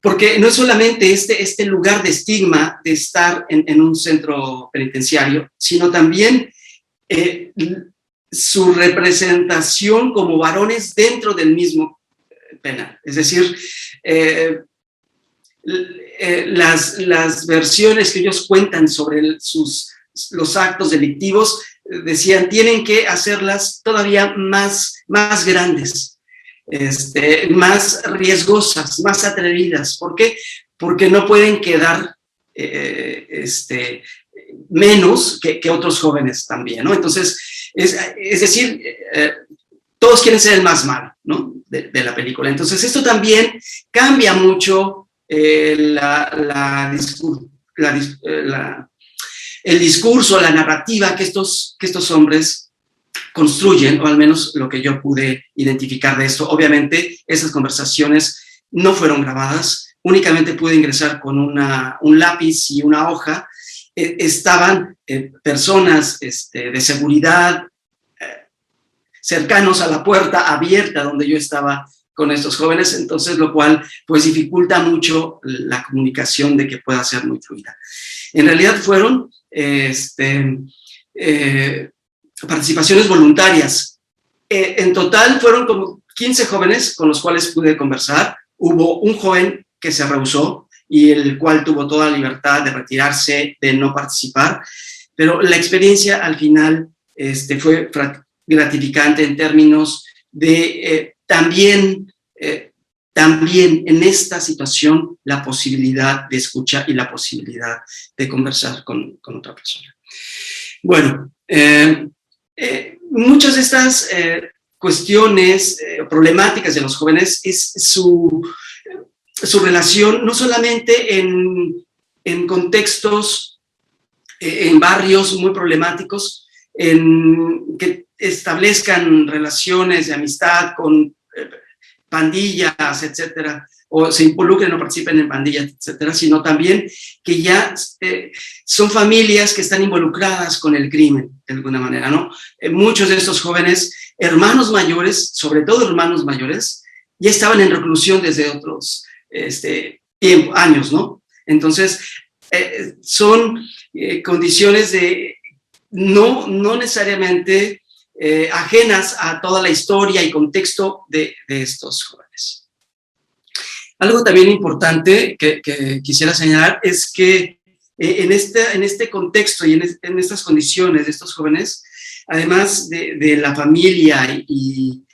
porque no es solamente este lugar de estigma de estar en un centro penitenciario, sino también su representación como varones dentro del mismo penal. Es decir, las versiones que ellos cuentan sobre los actos delictivos, decían, tienen que hacerlas todavía más grandes, más riesgosas, más atrevidas. ¿Por qué? Porque no pueden quedar menos que otros jóvenes también, ¿no? Entonces, es decir, todos quieren ser el más malo, ¿no? de la película. Entonces, esto también cambia mucho el discurso, la narrativa que estos hombres construyen, o al menos lo que yo pude identificar de esto. Obviamente, esas conversaciones no fueron grabadas, únicamente pude ingresar con un lápiz y una hoja. Estaban personas de seguridad cercanos a la puerta abierta donde yo estaba con estos jóvenes, entonces lo cual pues dificulta mucho la comunicación de que pueda ser muy fluida. En realidad fueron participaciones voluntarias. En total fueron como 15 jóvenes con los cuales pude conversar. Hubo un joven que se rehusó y el cual tuvo toda la libertad de retirarse, de no participar, pero la experiencia al final fue gratificante en términos de también en esta situación la posibilidad de escucha y la posibilidad de conversar con otra persona. Bueno, muchas de estas cuestiones problemáticas de los jóvenes es su relación no solamente en contextos, en barrios muy problemáticos, que establezcan relaciones de amistad con pandillas, etcétera, o se involucren o participen en pandillas, etcétera, sino también que ya son familias que están involucradas con el crimen, de alguna manera, ¿no? Muchos de estos jóvenes, hermanos mayores, sobre todo hermanos mayores, ya estaban en reclusión desde otros años, ¿no? Entonces, son condiciones de no necesariamente ajenas a toda la historia y contexto de estos jóvenes. Algo también importante que quisiera señalar es que en este contexto y en estas condiciones de estos jóvenes, además de la familia y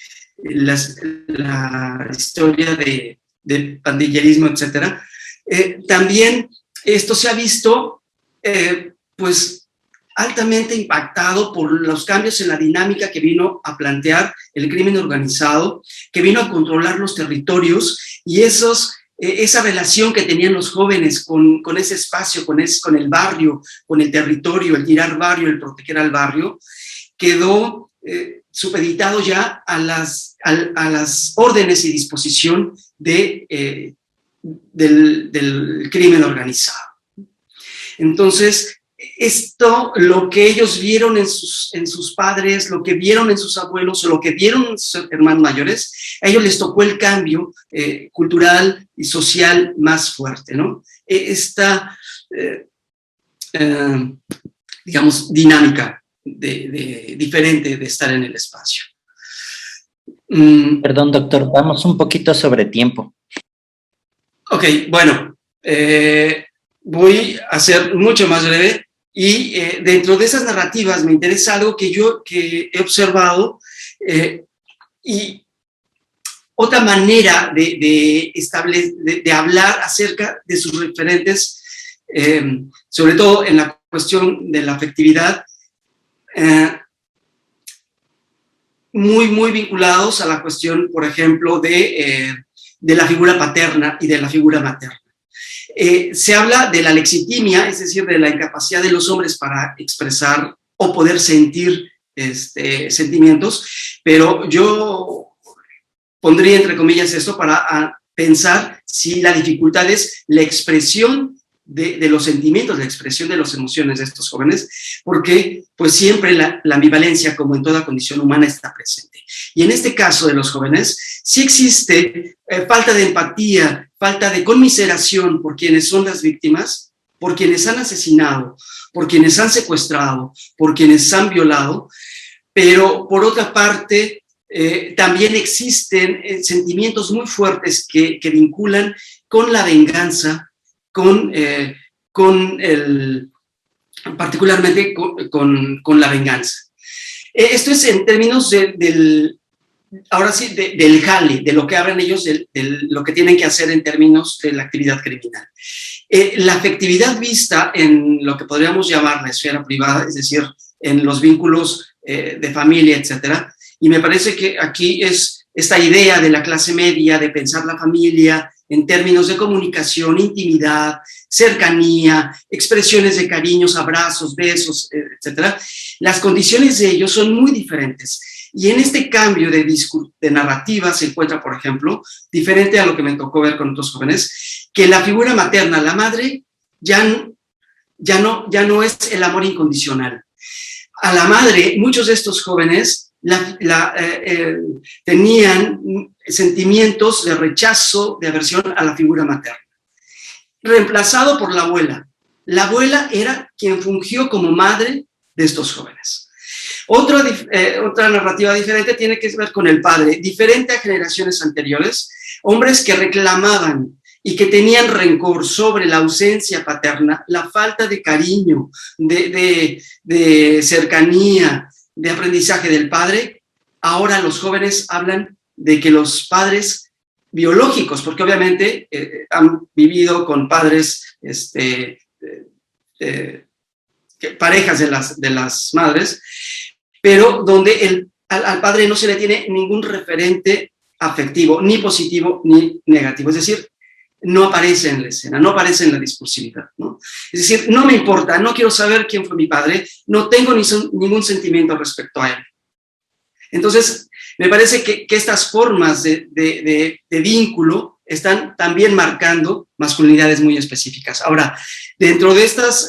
la historia de pandillerismo, etcétera, también esto se ha visto pues altamente impactado por los cambios en la dinámica que vino a plantear el crimen organizado, que vino a controlar los territorios y esa relación que tenían los jóvenes con ese espacio, con el barrio, con el territorio, el tirar barrio, el proteger al barrio, quedó supeditado ya a las órdenes y disposición del crimen organizado. Entonces, esto, lo que ellos vieron en sus padres, lo que vieron en sus abuelos, o lo que vieron en sus hermanos mayores, a ellos les tocó el cambio cultural y social más fuerte, ¿no? Esta, digamos, dinámica diferente de estar en el espacio. Perdón, doctor, vamos un poquito sobre tiempo. Ok, bueno, voy a ser mucho más breve. Y dentro de esas narrativas me interesa algo que he observado y otra manera de hablar acerca de sus referentes, sobre todo en la cuestión de la afectividad, muy vinculados a la cuestión, por ejemplo, de la figura paterna y de la figura materna. Se habla de la lexitimia, es decir, de la incapacidad de los hombres para expresar o poder sentir sentimientos, pero yo pondría entre comillas esto para pensar si la dificultad es la expresión de los sentimientos, la expresión de las emociones de estos jóvenes, porque pues siempre la ambivalencia, como en toda condición humana, está presente. Y en este caso de los jóvenes, sí existe falta de empatía, falta de conmiseración por quienes son las víctimas, por quienes han asesinado, por quienes han secuestrado, por quienes han violado, pero por otra parte, también existen sentimientos muy fuertes que vinculan con la venganza, particularmente con la venganza. Esto es en términos del jale, de lo que hablan ellos, de lo que tienen que hacer en términos de la actividad criminal. La afectividad vista en lo que podríamos llamar la esfera privada, es decir, en los vínculos de familia, etcétera, y me parece que aquí es esta idea de la clase media, de pensar la familia en términos de comunicación, intimidad, cercanía, expresiones de cariños, abrazos, besos, etcétera. Las condiciones de ellos son muy diferentes. Y en este cambio de narrativa se encuentra, por ejemplo, diferente a lo que me tocó ver con otros jóvenes, que la figura materna, la madre, ya no es el amor incondicional. A la madre, muchos de estos jóvenes tenían sentimientos de rechazo, de aversión a la figura materna. Reemplazado por la abuela. La abuela era quien fungió como madre de estos jóvenes. Otra narrativa diferente tiene que ver con el padre, diferente a generaciones anteriores, hombres que reclamaban y que tenían rencor sobre la ausencia paterna, la falta de cariño, de cercanía, de aprendizaje del padre. Ahora los jóvenes hablan de que los padres biológicos, porque obviamente han vivido con padres, parejas de las madres, pero donde al padre no se le tiene ningún referente afectivo, ni positivo ni negativo. Es decir, no aparece en la escena, no aparece en la discursividad, ¿no? Es decir, no me importa, no quiero saber quién fue mi padre, no tengo ningún sentimiento respecto a él. Entonces, me parece que estas formas de vínculo están también marcando masculinidades muy específicas. Ahora, dentro de estos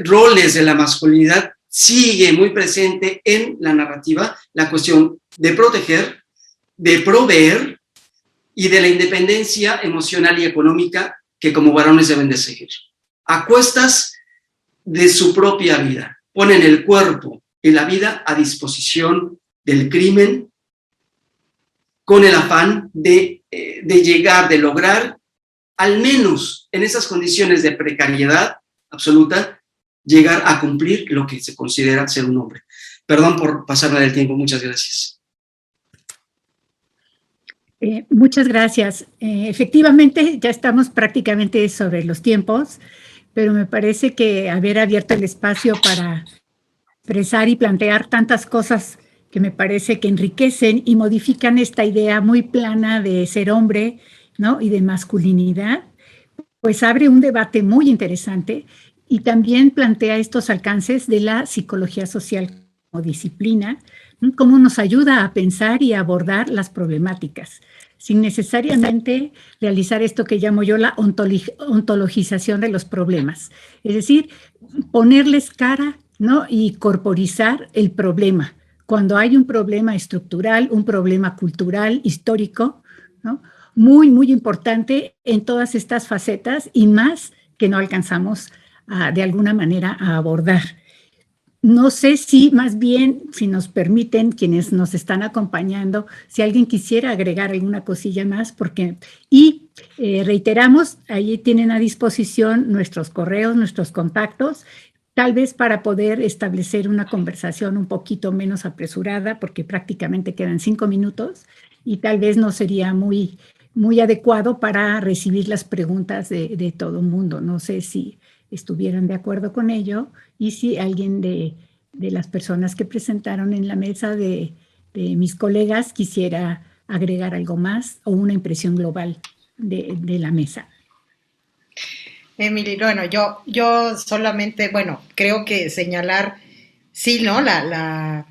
roles de la masculinidad, sigue muy presente en la narrativa la cuestión de proteger, de proveer y de la independencia emocional y económica que como varones deben de seguir. A cuestas de su propia vida. Ponen el cuerpo y la vida a disposición del crimen con el afán de llegar, de lograr, al menos en esas condiciones de precariedad absoluta, llegar a cumplir lo que se considera ser un hombre. Perdón por pasarme del tiempo, muchas gracias. Muchas gracias. Efectivamente, ya estamos prácticamente sobre los tiempos, pero me parece que haber abierto el espacio para expresar y plantear tantas cosas que me parece que enriquecen y modifican esta idea muy plana de ser hombre, ¿no? Y de masculinidad, pues abre un debate muy interesante y también plantea estos alcances de la psicología social como disciplina, ¿no? Cómo nos ayuda a pensar y a abordar las problemáticas, sin necesariamente realizar esto que llamo yo la ontologización de los problemas. Es decir, ponerles cara, ¿no? Y corporizar el problema. Cuando hay un problema estructural, un problema cultural, histórico, ¿no? Muy, muy importante en todas estas facetas y más que no alcanzamos de alguna manera a abordar. No sé si más bien, si nos permiten quienes nos están acompañando, si alguien quisiera agregar alguna cosilla más, reiteramos, ahí tienen a disposición nuestros correos, nuestros contactos, tal vez para poder establecer una conversación un poquito menos apresurada, porque prácticamente quedan 5 minutos, y tal vez no sería muy, muy adecuado para recibir las preguntas de todo el mundo. No sé si estuvieran de acuerdo con ello y si alguien de las personas que presentaron en la mesa de mis colegas quisiera agregar algo más o una impresión global de la mesa. Emily, bueno, yo solamente, bueno, creo que señalar, sí, ¿no? La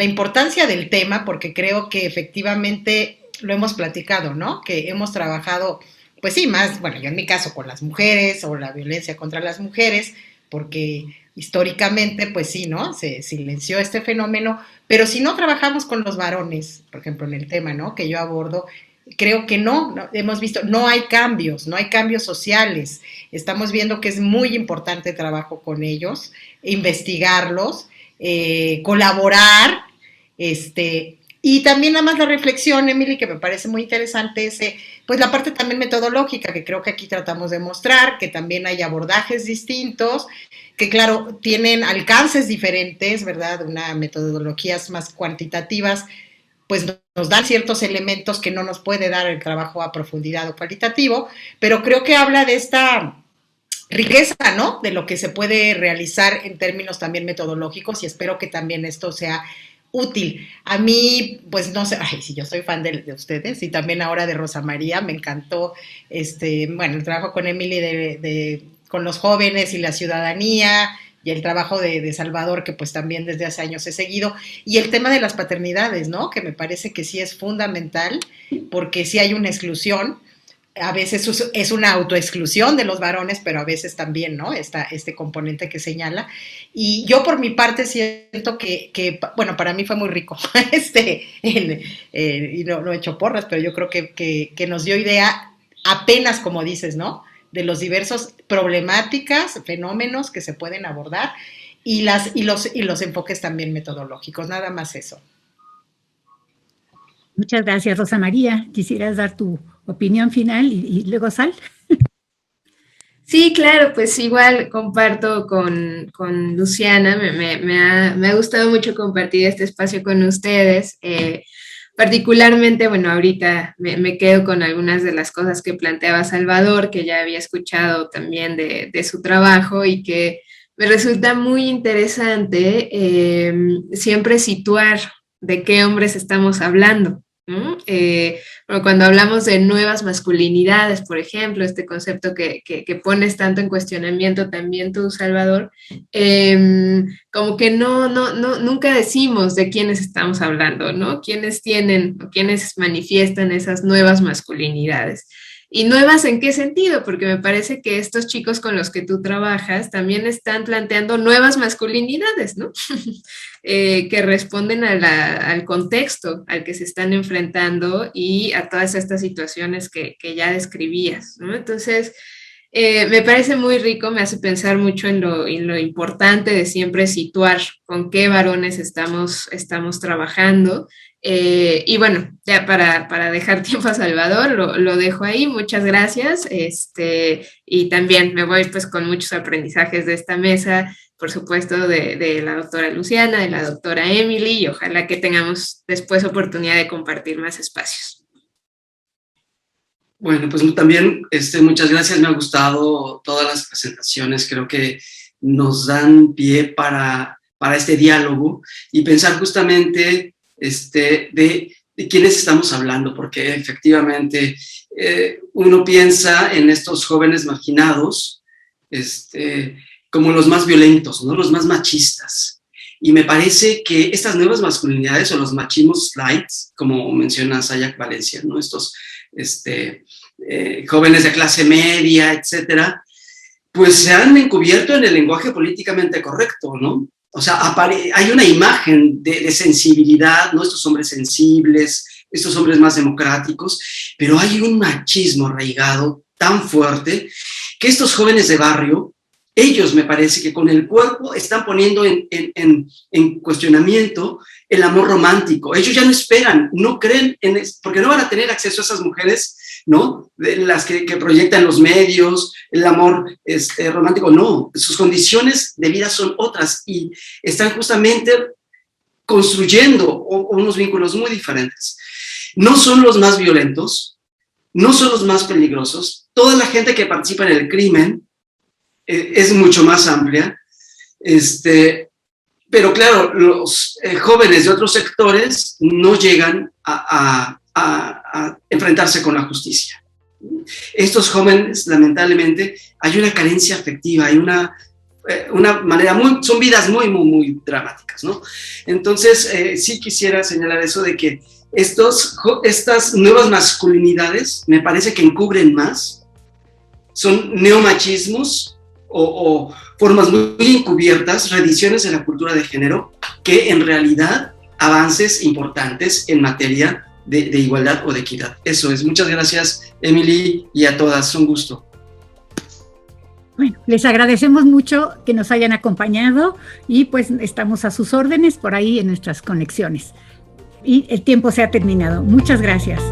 importancia del tema, porque creo que efectivamente lo hemos platicado, ¿no? Que hemos trabajado, pues sí, más, bueno, yo en mi caso con las mujeres o la violencia contra las mujeres, porque históricamente, pues sí, ¿no? Se silenció este fenómeno, pero si no trabajamos con los varones, por ejemplo, en el tema, ¿no? Que yo abordo, creo que no, hemos visto, no hay cambios sociales. Estamos viendo que es muy importante el trabajo con ellos, investigarlos, colaborar, y también nada más la reflexión, Emily, que me parece muy interesante, es pues la parte también metodológica, que creo que aquí tratamos de mostrar, que también hay abordajes distintos, que claro, tienen alcances diferentes, ¿verdad? Metodologías más cuantitativas, pues nos dan ciertos elementos que no nos puede dar el trabajo a profundidad o cualitativo, pero creo que habla de esta riqueza, ¿no? De lo que se puede realizar en términos también metodológicos, y espero que también esto sea útil. A mí, pues no sé, ay, sí, yo soy fan de ustedes y también ahora de Rosa María, me encantó, bueno, el trabajo con Emily con los jóvenes y la ciudadanía, y el trabajo de Salvador, que pues también desde hace años he seguido, y el tema de las paternidades, ¿no? Que me parece que sí es fundamental, porque sí hay una exclusión, a veces es una autoexclusión de los varones, pero a veces también, ¿no? Este componente que señala. Y yo por mi parte siento que bueno, para mí fue muy rico, y no he hecho porras, pero yo creo que nos dio idea apenas, como dices, ¿no? De los diversos problemáticas, fenómenos que se pueden abordar y los enfoques también metodológicos, nada más eso. Muchas gracias, Rosa María. ¿Quisieras dar tu opinión final y luego Sal? Sí, claro, pues igual comparto con Luciana, me ha gustado mucho compartir este espacio con ustedes. Particularmente, bueno, ahorita me quedo con algunas de las cosas que planteaba Salvador, que ya había escuchado también de su trabajo y que me resulta muy interesante siempre situar de qué hombres estamos hablando. Bueno, cuando hablamos de nuevas masculinidades, por ejemplo, este concepto que pones tanto en cuestionamiento también tú, Salvador, como que nunca decimos de quiénes estamos hablando, ¿no? Quiénes tienen o quiénes manifiestan esas nuevas masculinidades. ¿Y nuevas en qué sentido? Porque me parece que estos chicos con los que tú trabajas también están planteando nuevas masculinidades, ¿no? Que responden al contexto al que se están enfrentando y a todas estas situaciones que ya describías, ¿no? Entonces, me parece muy rico, me hace pensar mucho en lo importante de siempre situar con qué varones estamos trabajando. Y bueno, ya para dejar tiempo a Salvador, lo dejo ahí, muchas gracias, y también me voy pues con muchos aprendizajes de esta mesa, por supuesto de la doctora Luciana, de la doctora Emily, y ojalá que tengamos después oportunidad de compartir más espacios. Bueno, pues también muchas gracias, me han gustado todas las presentaciones, creo que nos dan pie para este diálogo y pensar justamente de quiénes estamos hablando, porque efectivamente uno piensa en estos jóvenes marginados como los más violentos, ¿no? Los más machistas. Y me parece que estas nuevas masculinidades o los machismos light, como menciona Sayak Valencia, ¿no? Estos jóvenes de clase media, etcétera, pues se han encubierto en el lenguaje políticamente correcto, ¿no? O sea, hay una imagen de sensibilidad, ¿no? Estos hombres sensibles, estos hombres más democráticos, pero hay un machismo arraigado tan fuerte que estos jóvenes de barrio, ellos me parece que con el cuerpo están poniendo en cuestionamiento el amor romántico. Ellos ya no esperan, no creen porque no van a tener acceso a esas mujeres, ¿no? De las que proyectan los medios, el amor romántico, no. Sus condiciones de vida son otras y están justamente construyendo unos vínculos muy diferentes. no son los más violentos, no son los más peligrosos. Toda la gente que participa en el crimen es mucho más amplia. Pero claro, los jóvenes de otros sectores no llegan a enfrentarse con la justicia. Estos jóvenes, lamentablemente, hay una carencia afectiva, hay una manera son vidas muy, muy, muy dramáticas, ¿no? Entonces, sí quisiera señalar eso de que estas nuevas masculinidades me parece que encubren más, son neomachismos o formas muy encubiertas, reediciones de la cultura de género, que en realidad avances importantes en materia de igualdad o de equidad. Eso es. Muchas gracias, Emily, y a todas. Un gusto. Bueno, les agradecemos mucho que nos hayan acompañado y pues estamos a sus órdenes por ahí en nuestras conexiones. Y el tiempo se ha terminado. Muchas gracias.